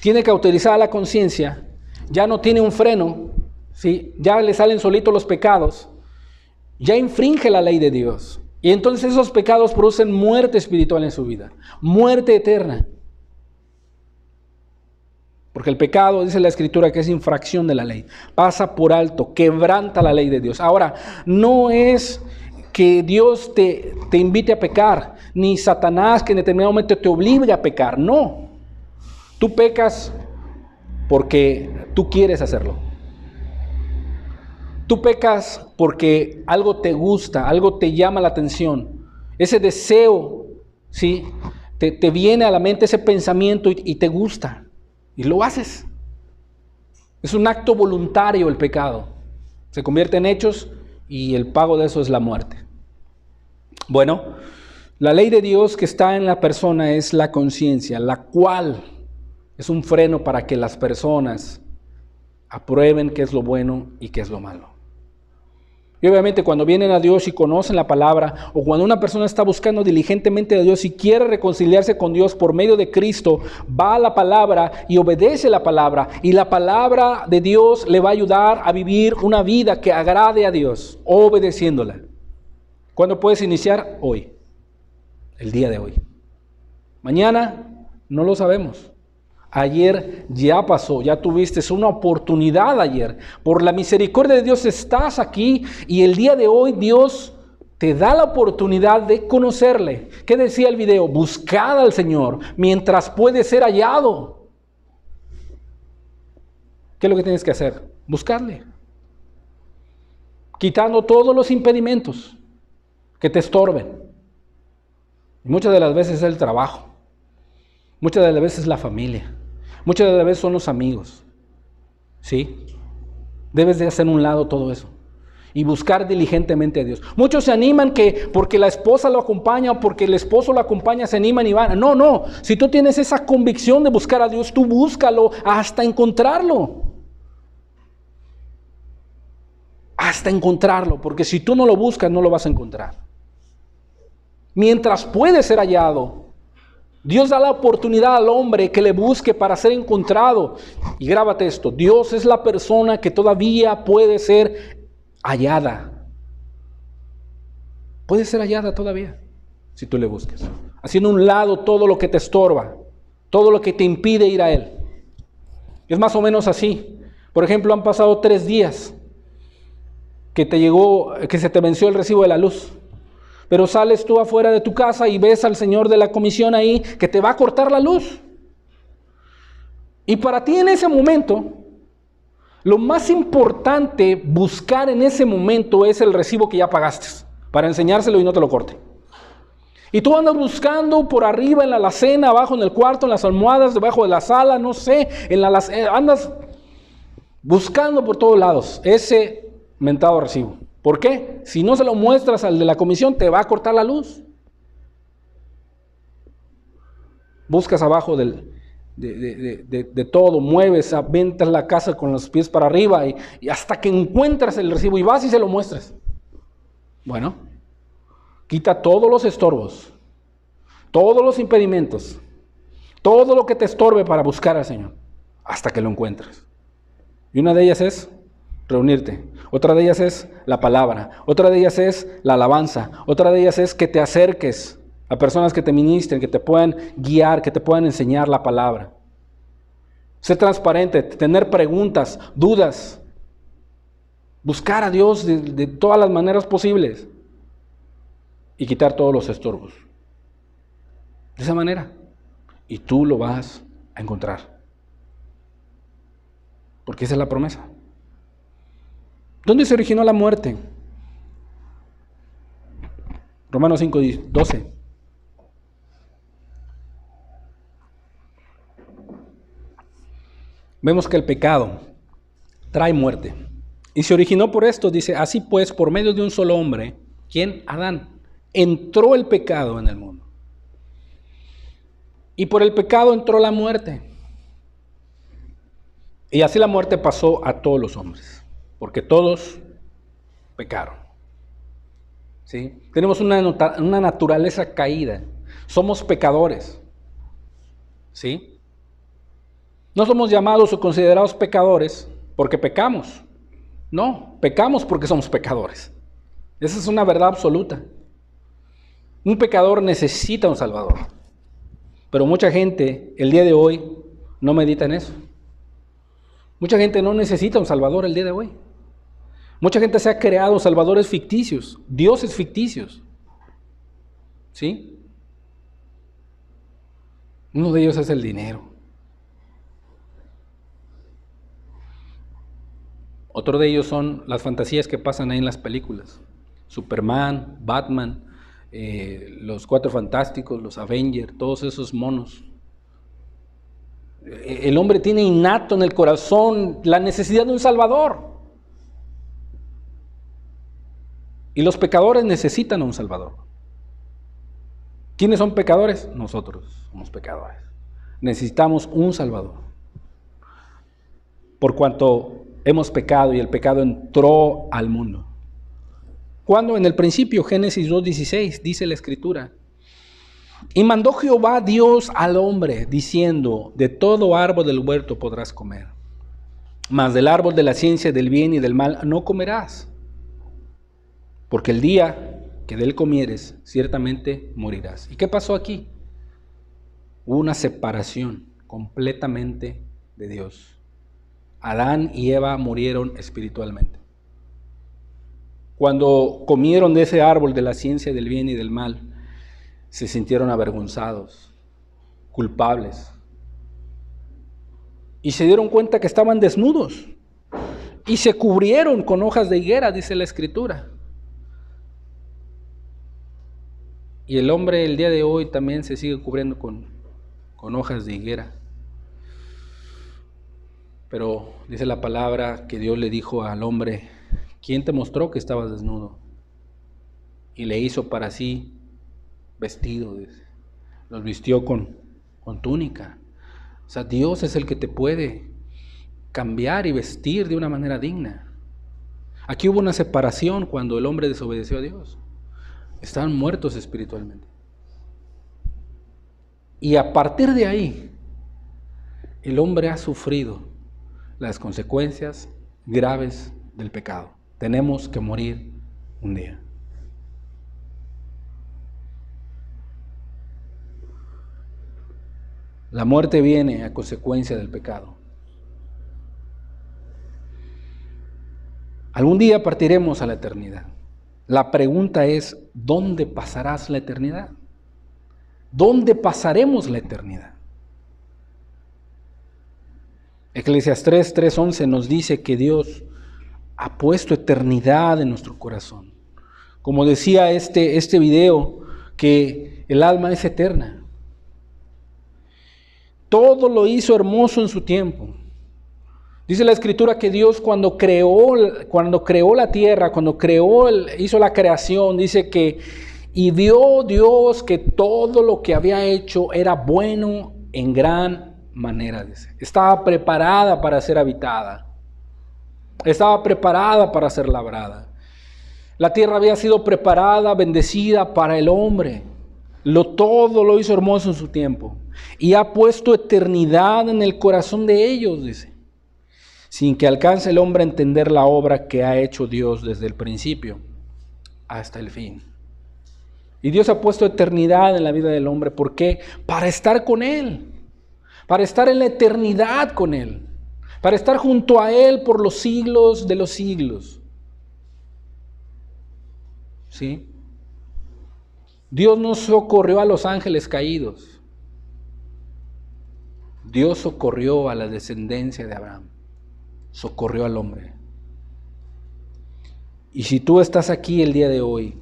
tiene que autorizar la conciencia, ya no tiene un freno, ¿sí?, ya le salen solitos los pecados, ya infringe la ley de Dios, y entonces esos pecados producen muerte espiritual en su vida, muerte eterna. Porque el pecado, dice la Escritura, que es infracción de la ley. Pasa por alto, quebranta la ley de Dios. Ahora, no es que Dios te invite a pecar, ni Satanás que en determinado momento te obligue a pecar. No. Tú pecas porque tú quieres hacerlo. Tú pecas porque algo te gusta, algo te llama la atención. Ese deseo, ¿sí? Te viene a la mente ese pensamiento y te gusta. Y lo haces. Es un acto voluntario el pecado. Se convierte en hechos y el pago de eso es la muerte. Bueno, la ley de Dios que está en la persona es la conciencia, la cual es un freno para que las personas aprueben qué es lo bueno y qué es lo malo. Y obviamente cuando vienen a Dios y conocen la palabra, o cuando una persona está buscando diligentemente a Dios y quiere reconciliarse con Dios por medio de Cristo, va a la palabra y obedece la palabra, y la palabra de Dios le va a ayudar a vivir una vida que agrade a Dios, obedeciéndola. ¿Cuándo puedes iniciar? Hoy, el día de hoy. Mañana no lo sabemos. Ayer ya pasó, ya tuviste una oportunidad ayer. Por la misericordia de Dios estás aquí y el día de hoy Dios te da la oportunidad de conocerle. ¿Qué decía el video? Buscad al Señor mientras puede ser hallado. ¿Qué es lo que tienes que hacer? Buscarle. Quitando todos los impedimentos que te estorben. Y muchas de las veces es el trabajo. Muchas de las veces es la familia. Muchas de las veces son los amigos. ¿Sí? Debes de hacer a un lado todo eso. Y buscar diligentemente a Dios. Muchos se animan que porque la esposa lo acompaña o porque el esposo lo acompaña se animan y van. No, no. Si tú tienes esa convicción de buscar a Dios, tú búscalo hasta encontrarlo. Hasta encontrarlo. Porque si tú no lo buscas, no lo vas a encontrar. Mientras puede ser hallado, Dios da la oportunidad al hombre que le busque para ser encontrado. Y grábate esto, Dios es la persona que todavía puede ser hallada. Puede ser hallada todavía, si tú le busques. Haciendo a un lado todo lo que te estorba, todo lo que te impide ir a Él. Es más o menos así. Por ejemplo, han pasado 3 días que se te venció el recibo de la luz. Pero sales tú afuera de tu casa y ves al señor de la comisión ahí que te va a cortar la luz. Y para ti en ese momento, lo más importante buscar en ese momento es el recibo que ya pagaste, para enseñárselo y no te lo corte. Y tú andas buscando por arriba en la alacena, abajo en el cuarto, en las almohadas, debajo de la sala, no sé, andas buscando por todos lados ese mentado recibo. ¿Por qué? Si no se lo muestras al de la comisión, te va a cortar la luz. Buscas abajo de todo, mueves, aventas la casa con los pies para arriba y hasta que encuentras el recibo y vas y se lo muestras. Bueno, quita todos los estorbos, todos los impedimentos, todo lo que te estorbe para buscar al Señor, hasta que lo encuentres. Y una de ellas es reunirte. Otra de ellas es la palabra. Otra de ellas es la alabanza. Otra de ellas es que te acerques a personas que te ministren, que te puedan guiar, que te puedan enseñar la palabra. Ser transparente, tener preguntas, dudas. Buscar a Dios de todas las maneras posibles. Y quitar todos los estorbos. De esa manera. Y tú lo vas a encontrar. Porque esa es la promesa. ¿Dónde se originó la muerte? Romanos 5:12. Vemos que el pecado trae muerte. Y se originó por esto, dice, así pues, por medio de un solo hombre, ¿quién? Adán. Entró el pecado en el mundo. Y por el pecado entró la muerte. Y así la muerte pasó a todos los hombres. Porque todos pecaron. ¿Sí? Tenemos una naturaleza caída. Somos pecadores. ¿Sí? No somos llamados o considerados pecadores porque pecamos. No, pecamos porque somos pecadores. Esa es una verdad absoluta. Un pecador necesita un Salvador. Pero mucha gente el día de hoy no medita en eso. Mucha gente no necesita un Salvador el día de hoy. Mucha gente se ha creado salvadores ficticios, dioses ficticios. ¿Sí? Uno de ellos es el dinero. Otro de ellos son las fantasías que pasan ahí en las películas. Superman, Batman, los Cuatro Fantásticos, los Avengers, todos esos monos. El hombre tiene innato en el corazón la necesidad de un Salvador. Y los pecadores necesitan a un Salvador. ¿Quiénes son pecadores? Nosotros somos pecadores. Necesitamos un Salvador. Por cuanto hemos pecado y el pecado entró al mundo. Cuando en el principio, Génesis 2:16, dice la Escritura: y mandó Jehová Dios al hombre, diciendo: de todo árbol del huerto podrás comer, mas del árbol de la ciencia del bien y del mal no comerás, porque el día que de él comieres, ciertamente morirás. ¿Y qué pasó aquí? Hubo una separación completamente de Dios. Adán y Eva murieron espiritualmente. Cuando comieron de ese árbol de la ciencia del bien y del mal, se sintieron avergonzados, culpables. Y se dieron cuenta que estaban desnudos. Y se cubrieron con hojas de higuera, dice la Escritura. Y el hombre el día de hoy también se sigue cubriendo con hojas de higuera. Pero dice la palabra que Dios le dijo al hombre: ¿quién te mostró que estabas desnudo? Y le hizo para sí vestido, dice. Los vistió con túnica. O sea, Dios es el que te puede cambiar y vestir de una manera digna. Aquí hubo una separación cuando el hombre desobedeció a Dios. Estaban muertos espiritualmente. Y a partir de ahí, el hombre ha sufrido las consecuencias graves del pecado. Tenemos que morir un día. La muerte viene a consecuencia del pecado. Algún día partiremos a la eternidad. La pregunta es: ¿dónde pasarás la eternidad? ¿Dónde pasaremos la eternidad? Eclesiastés 3:11 nos dice que Dios ha puesto eternidad en nuestro corazón. Como decía este video, que el alma es eterna. Todo lo hizo hermoso en su tiempo. Dice la Escritura que Dios cuando creó la tierra, hizo la creación, dice que y vio Dios que todo lo que había hecho era bueno en gran manera, dice. Estaba preparada para ser habitada. Estaba preparada para ser labrada. La tierra había sido preparada, bendecida para el hombre. Todo lo hizo hermoso en su tiempo. Y ha puesto eternidad en el corazón de ellos, dice. Sin que alcance el hombre a entender la obra que ha hecho Dios desde el principio hasta el fin. Y Dios ha puesto eternidad en la vida del hombre. ¿Por qué? Para estar con Él. Para estar en la eternidad con Él. Para estar junto a Él por los siglos de los siglos. ¿Sí? Dios no socorrió a los ángeles caídos. Dios socorrió a la descendencia de Abraham. Socorrió al hombre. Y si tú estás aquí el día de hoy,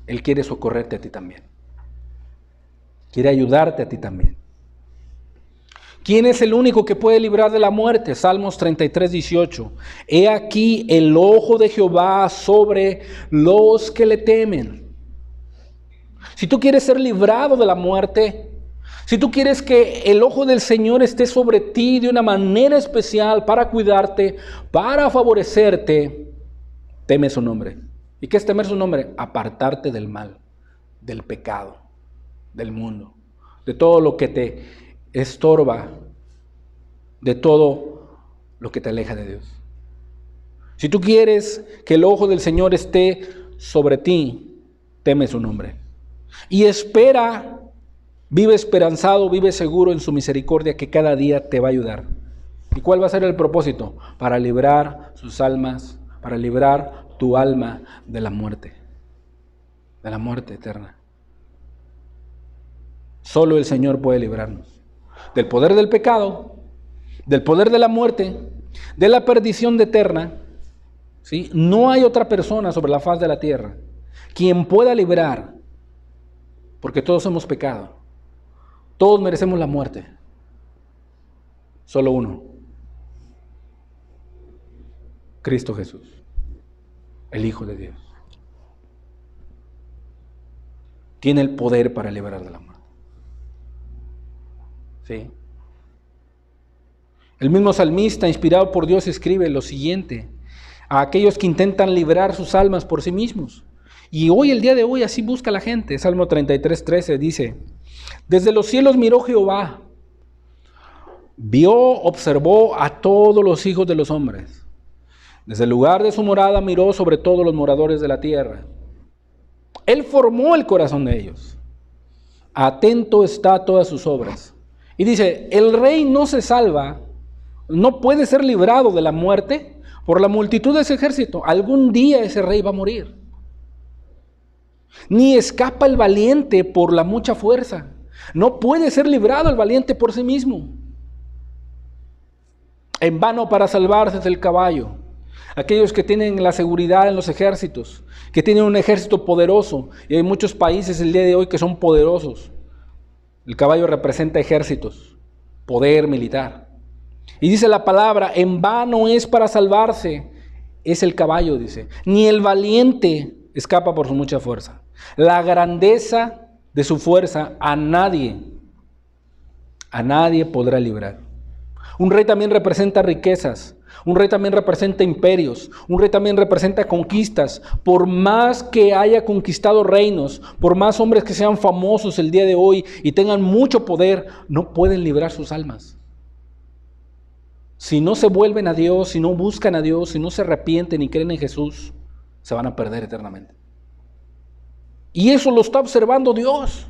Él quiere socorrerte a ti también. Quiere ayudarte a ti también. ¿Quién es el único que puede librar de la muerte? Salmos 33:18. He aquí el ojo de Jehová sobre los que le temen. Si tú quieres ser librado de la muerte, si tú quieres que el ojo del Señor esté sobre ti de una manera especial para cuidarte, para favorecerte, teme su nombre. ¿Y qué es temer su nombre? Apartarte del mal, del pecado, del mundo, de todo lo que te estorba, de todo lo que te aleja de Dios. Si tú quieres que el ojo del Señor esté sobre ti, teme su nombre. Y espera, vive esperanzado, vive seguro en su misericordia que cada día te va a ayudar. ¿Y cuál va a ser el propósito? Para librar sus almas, para librar tu alma de la muerte eterna. Solo el Señor puede librarnos del poder del pecado, del poder de la muerte, de la perdición eterna. ¿Sí? No hay otra persona sobre la faz de la tierra quien pueda librar, porque todos hemos pecado. Todos merecemos la muerte. Solo uno. Cristo Jesús, el Hijo de Dios. Tiene el poder para liberar de la muerte. ¿Sí? El mismo salmista, inspirado por Dios, escribe lo siguiente a aquellos que intentan librar sus almas por sí mismos. Y hoy, el día de hoy, así busca la gente. Salmo 33:13 dice: desde los cielos miró Jehová, observó a todos los hijos de los hombres. Desde el lugar de su morada miró sobre todos los moradores de la tierra. Él formó el corazón de ellos. Atento está a todas sus obras. Y dice, el rey no se salva, no puede ser librado de la muerte por la multitud de ese ejército. Algún día ese rey va a morir. Ni escapa el valiente por la mucha fuerza. No puede ser librado el valiente por sí mismo. En vano para salvarse del caballo. Aquellos que tienen la seguridad en los ejércitos, que tienen un ejército poderoso, y hay muchos países el día de hoy que son poderosos. El caballo representa ejércitos, poder militar. Y dice la palabra, en vano es para salvarse, es el caballo, dice. Ni el valiente escapa por su mucha fuerza. La grandeza de su fuerza a nadie podrá librar. Un rey también representa riquezas. Un rey también representa imperios, un rey también representa conquistas. Por más que haya conquistado reinos, por más hombres que sean famosos el día de hoy y tengan mucho poder, no pueden librar sus almas. Si no se vuelven a Dios, si no buscan a Dios, si no se arrepienten y creen en Jesús, se van a perder eternamente. Y eso lo está observando Dios.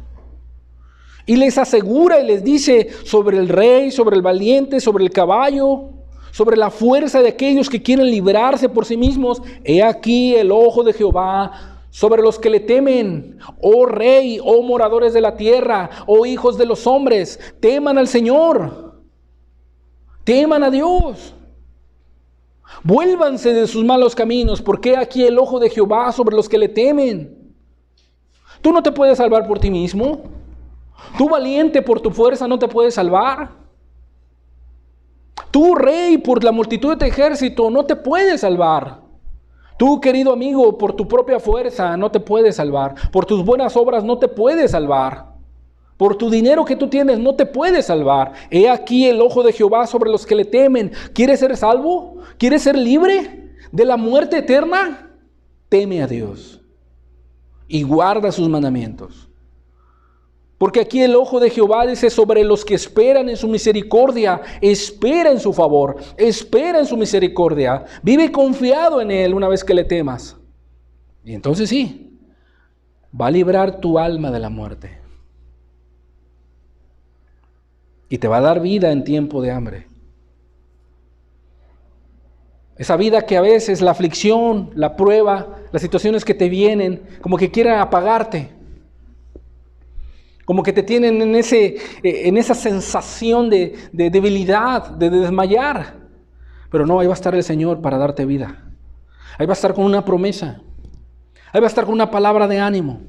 Y les asegura y les dice sobre el rey, sobre el valiente, sobre el caballo, sobre la fuerza de aquellos que quieren librarse por sí mismos. He aquí el ojo de Jehová sobre los que le temen. Oh rey, oh moradores de la tierra, oh hijos de los hombres, teman al Señor, teman a Dios. Vuélvanse de sus malos caminos, porque he aquí el ojo de Jehová sobre los que le temen. Tú no te puedes salvar por ti mismo. Tú valiente por tu fuerza no te puedes salvar. Tú, rey, por la multitud de tu ejército, no te puedes salvar. Tú, querido amigo, por tu propia fuerza, no te puedes salvar. Por tus buenas obras, no te puedes salvar. Por tu dinero que tú tienes, no te puedes salvar. He aquí el ojo de Jehová sobre los que le temen. ¿Quieres ser salvo? ¿Quieres ser libre de la muerte eterna? Teme a Dios y guarda sus mandamientos. Porque aquí el ojo de Jehová dice sobre los que esperan en su misericordia, espera en su favor, espera en su misericordia, vive confiado en Él una vez que le temas. Y entonces sí, va a librar tu alma de la muerte. Y te va a dar vida en tiempo de hambre. Esa vida que a veces la aflicción, la prueba, las situaciones que te vienen, como que quieren apagarte. Como que te tienen en esa sensación de debilidad, de desmayar. Pero no, ahí va a estar el Señor para darte vida. Ahí va a estar con una promesa. Ahí va a estar con una palabra de ánimo.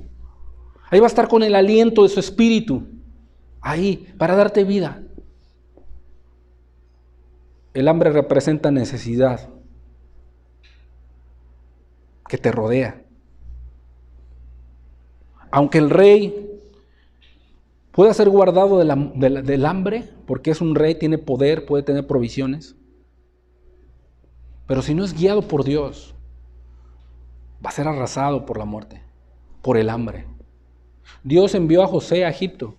Ahí va a estar con el aliento de su espíritu. Ahí, para darte vida. El hambre representa necesidad que te rodea. Aunque el rey puede ser guardado del hambre, porque es un rey, tiene poder, puede tener provisiones. Pero si no es guiado por Dios, va a ser arrasado por la muerte, por el hambre. Dios envió a José a Egipto.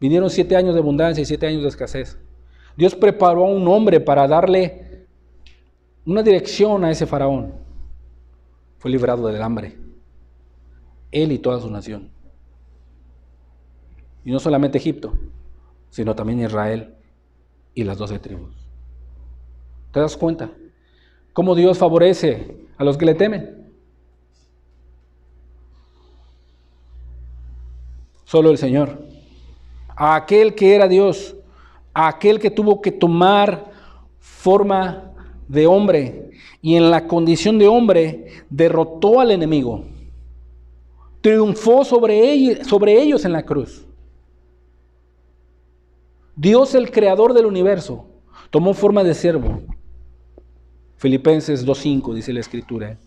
Vinieron 7 años de abundancia y 7 años de escasez. Dios preparó a un hombre para darle una dirección a ese faraón. Fue librado del hambre. Él y toda su nación. Y no solamente Egipto, sino también Israel y las 12 tribus. ¿Te das cuenta? Cómo Dios favorece A los que le temen. Solo el Señor. A aquel que era Dios, a aquel que tuvo que tomar forma de hombre y en la condición de hombre derrotó al enemigo. Triunfó sobre ellos en la cruz. Dios, el creador del universo, tomó forma de siervo. Filipenses 2:5 dice la Escritura.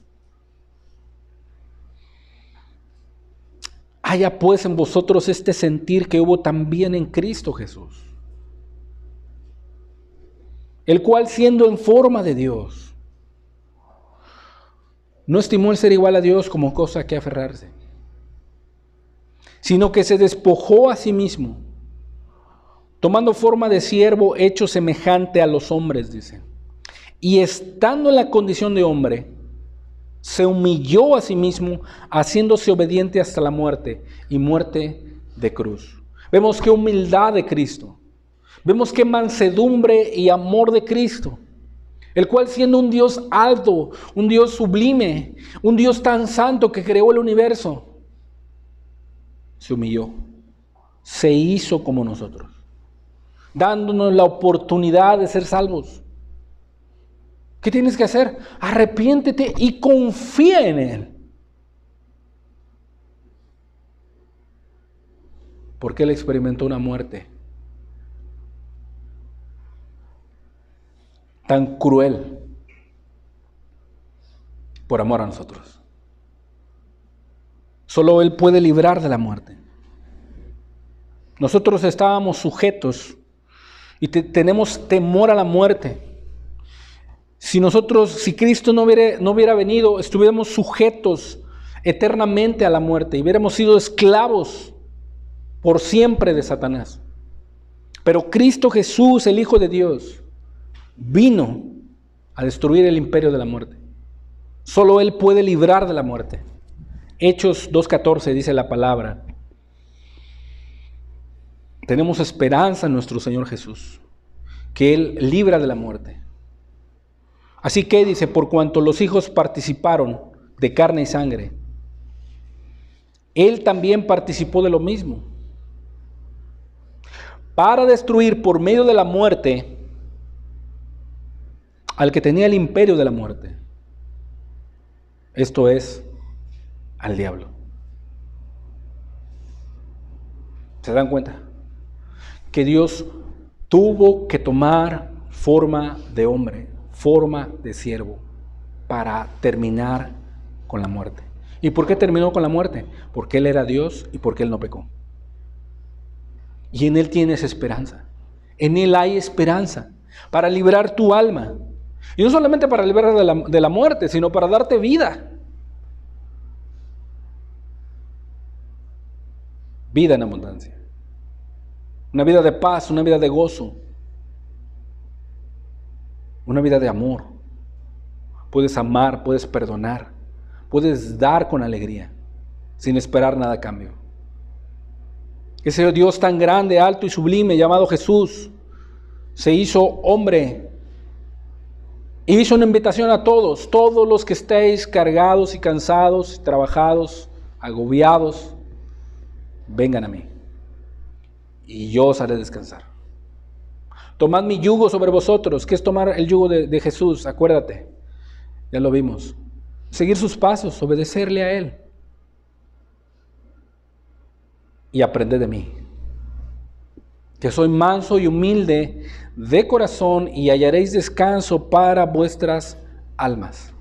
Haya pues en vosotros este sentir que hubo también en Cristo Jesús, el cual siendo en forma de Dios, no estimó el ser igual a Dios como cosa que aferrarse, sino que se despojó a sí mismo, tomando forma de siervo, hecho semejante a los hombres, dice. Y estando en la condición de hombre, se humilló a sí mismo, haciéndose obediente hasta la muerte, y muerte de cruz. Vemos qué humildad de Cristo. Vemos qué mansedumbre y amor de Cristo, el cual siendo un Dios alto, un Dios sublime, un Dios tan santo que creó el universo, se humilló, se hizo como nosotros, dándonos la oportunidad de ser salvos. ¿Qué tienes que hacer? Arrepiéntete y confía en Él. Porque Él experimentó una muerte tan cruel por amor a nosotros. Solo Él puede librar de la muerte. Nosotros estábamos sujetos y tenemos temor a la muerte. Si Cristo no hubiera venido, estuviéramos sujetos eternamente a la muerte y hubiéramos sido esclavos por siempre de Satanás. Pero Cristo Jesús, el Hijo de Dios, vino a destruir el imperio de la muerte. Solo Él puede librar de la muerte. Hechos 2:14 dice la palabra. Tenemos esperanza en nuestro Señor Jesús, que Él libra de la muerte. Así que dice, por cuanto los hijos participaron de carne y sangre, Él también participó de lo mismo, para destruir por medio de la muerte al que tenía el imperio de la muerte. Esto es, al diablo. ¿Se dan cuenta? Que Dios tuvo que tomar forma de hombre, forma de siervo, para terminar con la muerte. ¿Y por qué terminó con la muerte? Porque Él era Dios y porque Él no pecó. Y en Él tienes esperanza. En Él hay esperanza para librar tu alma. Y no solamente para librar de la muerte, sino para darte vida. Vida en abundancia. Una vida de paz, una vida de gozo. Una vida de amor. Puedes amar, puedes perdonar, puedes dar con alegría, sin esperar nada a cambio. Ese Dios tan grande, alto y sublime, llamado Jesús, se hizo hombre y hizo una invitación a todos los que estéis cargados y cansados, trabajados, agobiados, vengan a mí y yo os haré descansar. Tomad mi yugo sobre vosotros. ¿Qué es tomar el yugo de Jesús? Acuérdate, ya lo vimos. Seguir sus pasos, obedecerle a Él. Y aprended de mí, que soy manso y humilde de corazón, y hallaréis descanso para vuestras almas.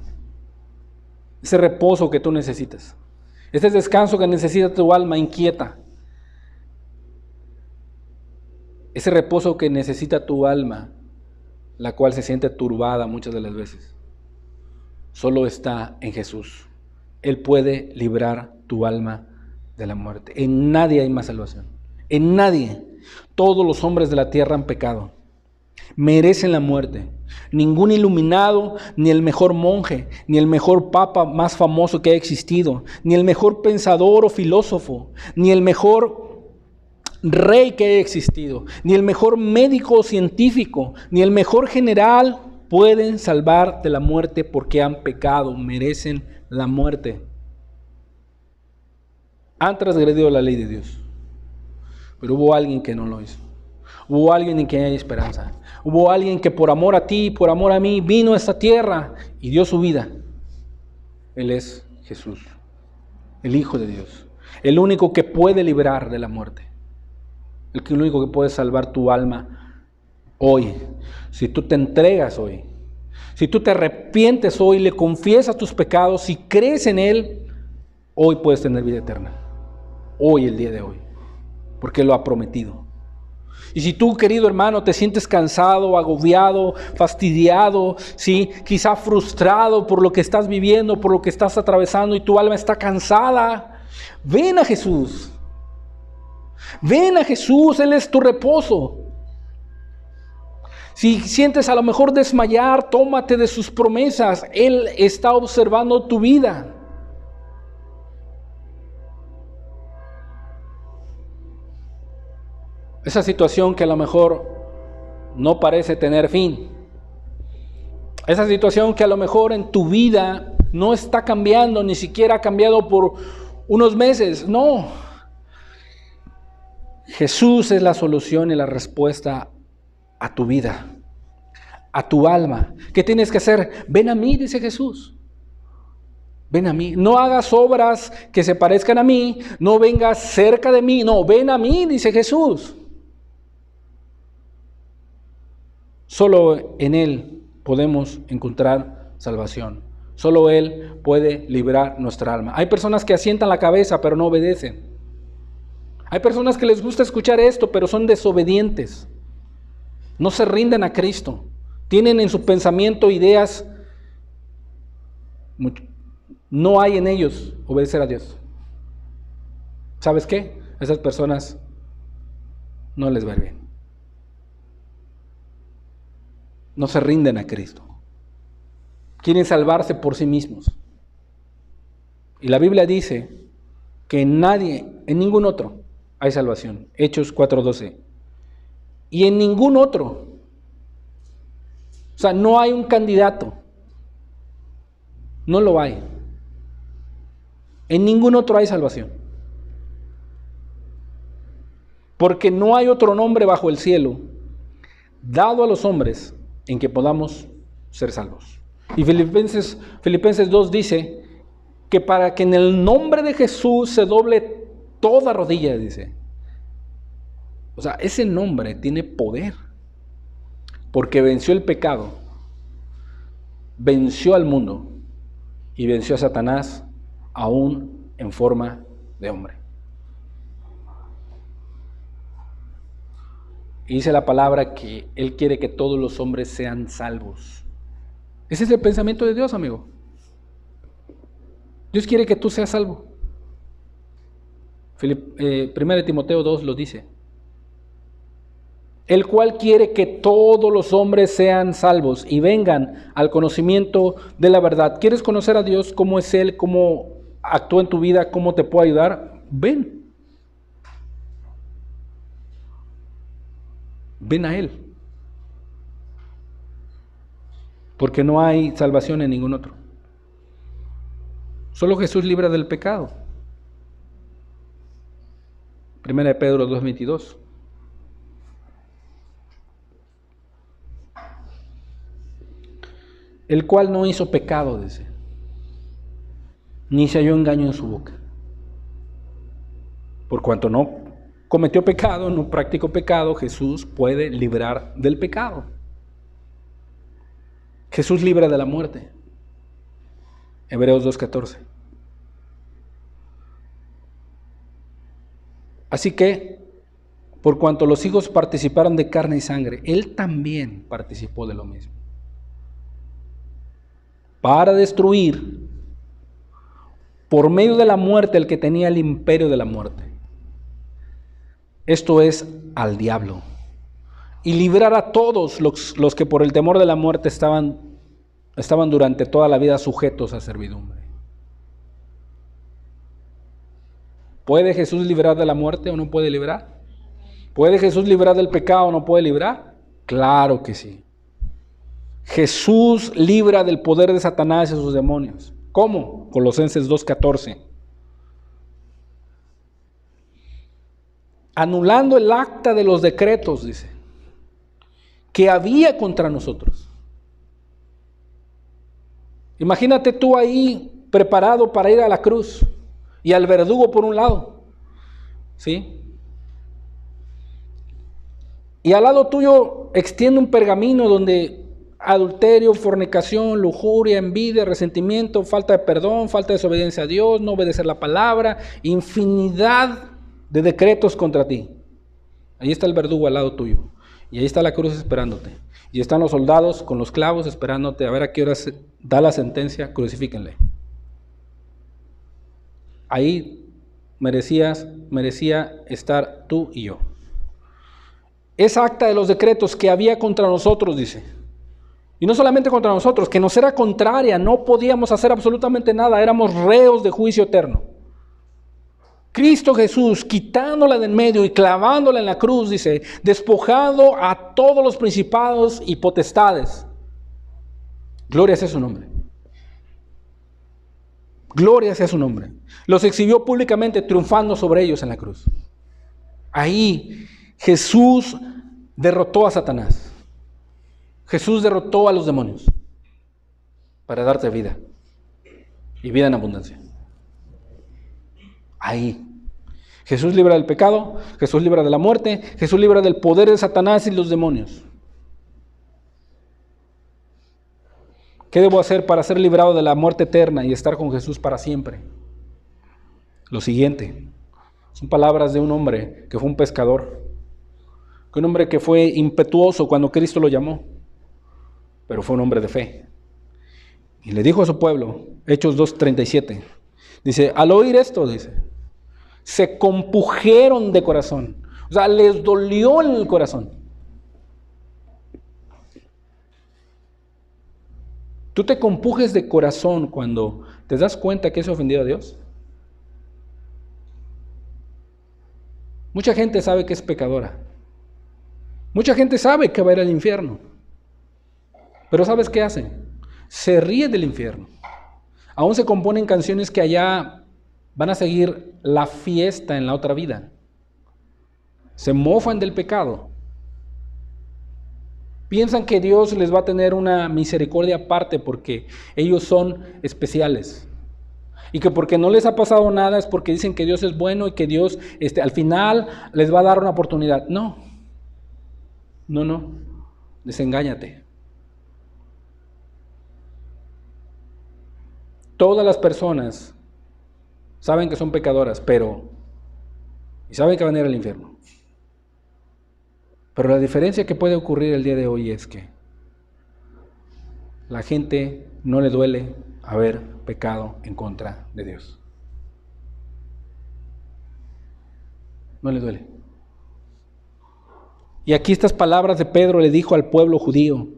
Ese reposo que tú necesitas. Ese descanso que necesita tu alma inquieta. Ese reposo que necesita tu alma, la cual se siente turbada muchas de las veces, solo está en Jesús. Él puede librar tu alma de la muerte. En nadie hay más salvación. En nadie. Todos los hombres de la tierra han pecado. Merecen la muerte. Ningún iluminado, ni el mejor monje, ni el mejor papa más famoso que ha existido, ni el mejor pensador o filósofo, ni el mejor rey que haya existido, ni el mejor médico o científico, ni el mejor general pueden salvar de la muerte porque han pecado, merecen la muerte. Han transgredido la ley de Dios. Pero hubo alguien que no lo hizo. Hubo alguien en quien hay esperanza. Hubo alguien que por amor a ti, por amor a mí, vino a esta tierra y dio su vida. Él es Jesús, el Hijo de Dios, el único que puede librar de la muerte, el único que puede salvar tu alma hoy. Si tú te entregas hoy, si tú te arrepientes hoy, le confiesas tus pecados, si crees en Él, hoy puedes tener vida eterna. Hoy, el día de hoy, porque Él lo ha prometido. Y si tú, querido hermano, te sientes cansado, agobiado, fastidiado, ¿sí? Quizá frustrado por lo que estás viviendo, por lo que estás atravesando y tu alma está cansada, ven a Jesús. Ven a Jesús, Él es tu reposo. Si sientes a lo mejor desmayar, tómate de sus promesas. Él está observando tu vida. Esa situación que a lo mejor no parece tener fin. Esa situación que a lo mejor en tu vida no está cambiando, ni siquiera ha cambiado por unos meses. No. Jesús es la solución y la respuesta a tu vida, a tu alma. ¿Qué tienes que hacer? Ven a mí, dice Jesús. Ven a mí. No hagas obras que se parezcan a mí. No vengas cerca de mí. No, ven a mí, dice Jesús. Solo en Él podemos encontrar salvación. Solo Él puede librar nuestra alma. Hay personas que asientan la cabeza pero no obedecen. Hay personas que les gusta escuchar esto pero son desobedientes. No se rinden a Cristo. Tienen en su pensamiento ideas. No hay en ellos obedecer a Dios. ¿Sabes qué? A esas personas no les va bien. No se rinden a Cristo. Quieren salvarse por sí mismos. Y la Biblia dice que en nadie, en ningún otro hay salvación. Hechos 4:12. Y en ningún otro. O sea, no hay un candidato. No lo hay. En ningún otro hay salvación. Porque no hay otro nombre bajo el cielo dado a los hombres en que podamos ser salvos. Y Filipenses 2 dice que para que en el nombre de Jesús se doble toda rodilla, dice. O sea, ese nombre tiene poder, porque venció el pecado, venció al mundo y venció a Satanás aún en forma de hombre. Y dice la palabra que Él quiere que todos los hombres sean salvos. Ese es el pensamiento de Dios, amigo. Dios quiere que tú seas salvo. 1 Timoteo 2 lo dice. El cual quiere que todos los hombres sean salvos y vengan al conocimiento de la verdad. ¿Quieres conocer a Dios? ¿Cómo es Él? ¿Cómo actúa en tu vida? ¿Cómo te puede ayudar? Ven. Ven a Él. Porque no hay salvación en ningún otro. Solo Jesús libra del pecado. 1 Pedro 2:22. El cual no hizo pecado, dice, ni se halló engaño en su boca. Por cuanto no cometió pecado, no practicó pecado, Jesús puede librar del pecado. Jesús libra de la muerte. Hebreos 2:14. Así que, por cuanto los hijos participaron de carne y sangre, Él también participó de lo mismo. Para destruir, por medio de la muerte, el que tenía el imperio de la muerte. Esto es, al diablo. Y librar a todos los que por el temor de la muerte estaban durante toda la vida sujetos a servidumbre. ¿Puede Jesús librar de la muerte o no puede librar? ¿Puede Jesús librar del pecado o no puede librar? Claro que sí. Jesús libra del poder de Satanás y sus demonios. ¿Cómo? Colosenses 2:14. Anulando el acta de los decretos, dice, que había contra nosotros. Imagínate tú ahí preparado para ir a la cruz y al verdugo por un lado, ¿sí? Y al lado tuyo extiende un pergamino donde adulterio, fornicación, lujuria, envidia, resentimiento, falta de perdón, falta de desobediencia a Dios, no obedecer la palabra, infinidad de decretos contra ti. Ahí está el verdugo al lado tuyo. Y ahí está la cruz esperándote. Y están los soldados con los clavos esperándote a ver a qué hora da la sentencia, crucifíquenle. Ahí merecía estar tú y yo. Esa acta de los decretos que había contra nosotros, dice. Y no solamente contra nosotros, que nos era contraria, no podíamos hacer absolutamente nada, éramos reos de juicio eterno. Cristo Jesús, quitándola de en medio y clavándola en la cruz, dice, despojado a todos los principados y potestades. Gloria sea su nombre. Gloria sea su nombre. Los exhibió públicamente triunfando sobre ellos en la cruz. Ahí Jesús derrotó a Satanás. Jesús derrotó a los demonios para darte vida y vida en abundancia. Ahí. Jesús libra del pecado, Jesús libra de la muerte, Jesús libra del poder de Satanás y los demonios. ¿Qué debo hacer para ser librado de la muerte eterna y estar con Jesús para siempre? Lo siguiente, son palabras de un hombre que fue un pescador, un hombre que fue impetuoso cuando Cristo lo llamó, pero fue un hombre de fe. Y le dijo a su pueblo, Hechos 2:37, dice, al oír esto, dice, se compujeron de corazón. O sea, les dolió en el corazón. ¿Tú te compujes de corazón cuando te das cuenta que has ofendido a Dios? Mucha gente sabe que es pecadora. Mucha gente sabe que va a ir al infierno. Pero ¿sabes qué hace? Se ríe del infierno. Aún se componen canciones que allá van a seguir la fiesta en la otra vida. Se mofan del pecado. Piensan que Dios les va a tener una misericordia aparte porque ellos son especiales. Y que porque no les ha pasado nada es porque dicen que Dios es bueno y que Dios al final les va a dar una oportunidad. No. Desengáñate. Todas las personas saben que son pecadoras, y saben que van a ir al infierno. Pero la diferencia que puede ocurrir el día de hoy es que la gente no le duele haber pecado en contra de Dios. No le duele. Y aquí estas palabras de Pedro le dijo al pueblo judío.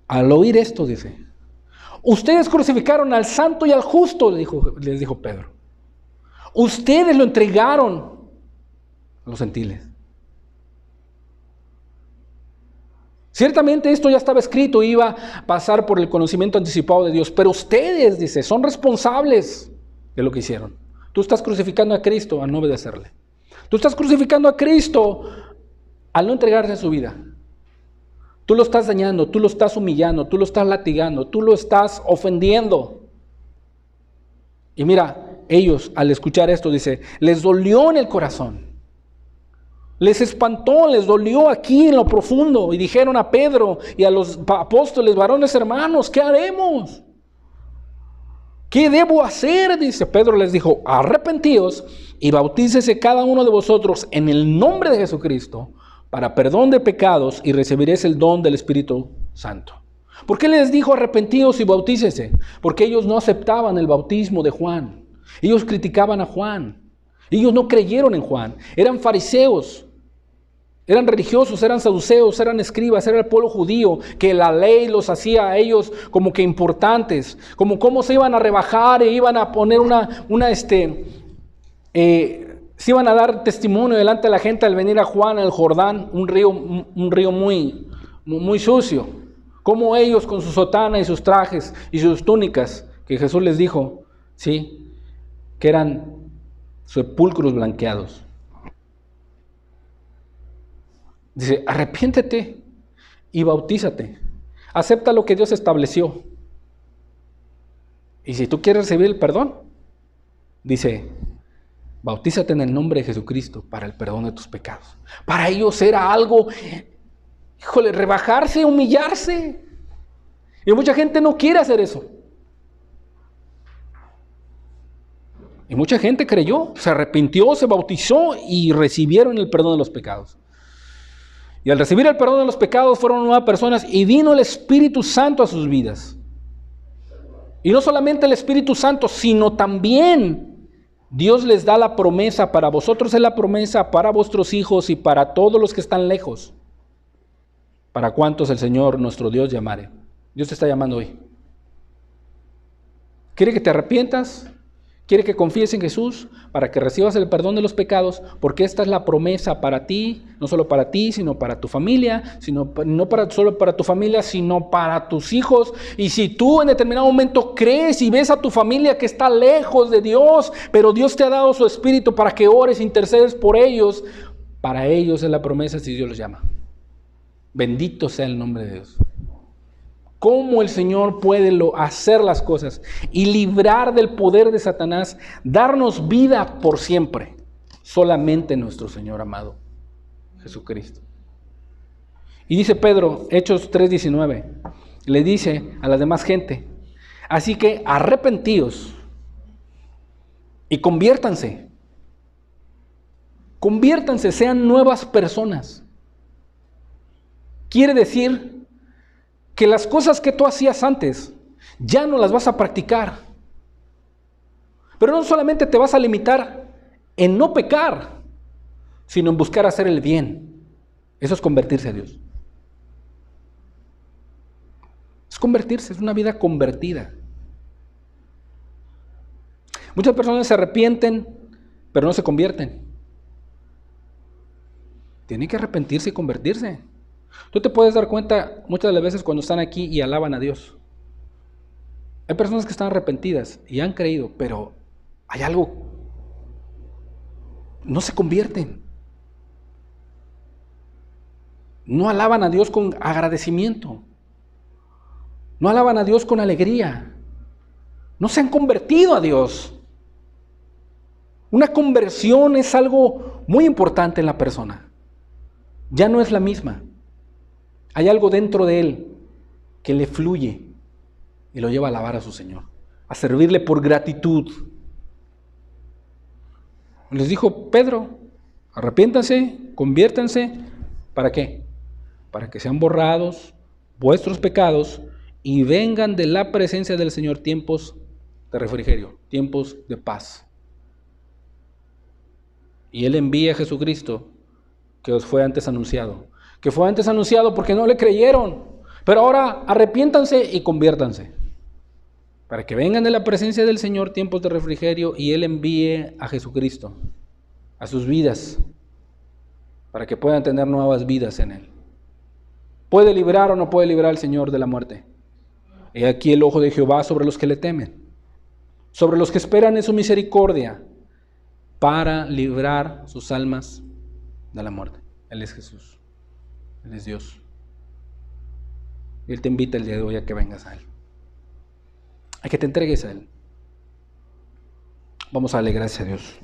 Al oír esto, dice, ustedes crucificaron al santo y al justo, les dijo Pedro. Ustedes lo entregaron a los gentiles. Ciertamente esto ya estaba escrito, iba a pasar por el conocimiento anticipado de Dios, pero ustedes, dice, son responsables de lo que hicieron. Tú estás crucificando a Cristo al no obedecerle. Tú estás crucificando a Cristo al no entregarse a su vida. Tú lo estás dañando, tú lo estás humillando, tú lo estás latigando, tú lo estás ofendiendo. Y mira, ellos al escuchar esto, dice, les dolió en el corazón. Les espantó, les dolió aquí en lo profundo. Y dijeron a Pedro y a los apóstoles, varones hermanos, ¿qué haremos? ¿Qué debo hacer? Dice Pedro, les dijo, arrepentíos y bautícese cada uno de vosotros en el nombre de Jesucristo para perdón de pecados y recibiréis el don del Espíritu Santo. ¿Por qué les dijo arrepentíos y bautícese? Porque ellos no aceptaban el bautismo de Juan. Ellos criticaban a Juan. Ellos no creyeron en Juan. Eran fariseos. Eran religiosos, eran saduceos, eran escribas, era el pueblo judío, que la ley los hacía a ellos como que importantes, como cómo se iban a rebajar e iban a poner se iban a dar testimonio delante de la gente al venir a Juan al Jordán, un río muy, muy sucio, Cómo ellos con su sotana y sus trajes y sus túnicas, que Jesús les dijo, sí, que eran sepulcros blanqueados. Dice, arrepiéntete y bautízate. Acepta lo que Dios estableció. Y si tú quieres recibir el perdón, dice, bautízate en el nombre de Jesucristo para el perdón de tus pecados. Para ellos era algo, híjole, rebajarse, humillarse. Y mucha gente no quiere hacer eso. Y mucha gente creyó, se arrepintió, se bautizó y recibieron el perdón de los pecados. Y al recibir el perdón de los pecados fueron nuevas personas y vino el Espíritu Santo a sus vidas. Y no solamente el Espíritu Santo, sino también Dios les da la promesa, para vosotros es la promesa, para vuestros hijos y para todos los que están lejos, para cuantos el Señor nuestro Dios llamare. Dios te está llamando hoy. Quiere que te arrepientas, quiere que confíes en Jesús para que recibas el perdón de los pecados, porque esta es la promesa para ti, no solo para ti, sino para tu familia, solo para tu familia, sino para tus hijos. Y si tú en determinado momento crees y ves a tu familia que está lejos de Dios, pero Dios te ha dado su Espíritu para que ores, intercedes por ellos, para ellos es la promesa si Dios los llama. Bendito sea el nombre de Dios. Cómo el Señor puede hacer las cosas y librar del poder de Satanás, darnos vida por siempre. Solamente nuestro Señor amado, Jesucristo. Y dice Pedro, Hechos 3:19, le dice a la demás gente, así que arrepentíos y conviértanse. Conviértanse, sean nuevas personas. Quiere decir que las cosas que tú hacías antes, ya no las vas a practicar. Pero no solamente te vas a limitar en no pecar, sino en buscar hacer el bien. Eso es convertirse a Dios. Es convertirse, es una vida convertida. Muchas personas se arrepienten, pero no se convierten. Tienen que arrepentirse y convertirse. Tú te puedes dar cuenta muchas de las veces cuando están aquí y alaban a Dios. Hay personas que están arrepentidas y han creído, pero hay algo, no se convierten. No alaban a Dios con agradecimiento. No alaban a Dios con alegría. No se han convertido a Dios. Una conversión es algo muy importante en la persona. Ya no es la misma. Hay algo dentro de él que le fluye y lo lleva a alabar a su Señor, a servirle por gratitud. Les dijo Pedro, arrepiéntanse, conviértanse, ¿para qué? Para que sean borrados vuestros pecados y vengan de la presencia del Señor tiempos de refrigerio, tiempos de paz. Y Él envía a Jesucristo, que os fue antes anunciado. Que fue antes anunciado porque no le creyeron. Pero ahora arrepiéntanse y conviértanse. Para que vengan de la presencia del Señor tiempos de refrigerio y Él envíe a Jesucristo a sus vidas. Para que puedan tener nuevas vidas en Él. ¿Puede librar o no puede librar al Señor de la muerte? He aquí el ojo de Jehová sobre los que le temen, sobre los que esperan en su misericordia, para librar sus almas de la muerte. Él es Jesús. Él es Dios. Y Él te invita el día de hoy a que vengas a Él. A que te entregues a Él. Vamos a darle gracias a Dios.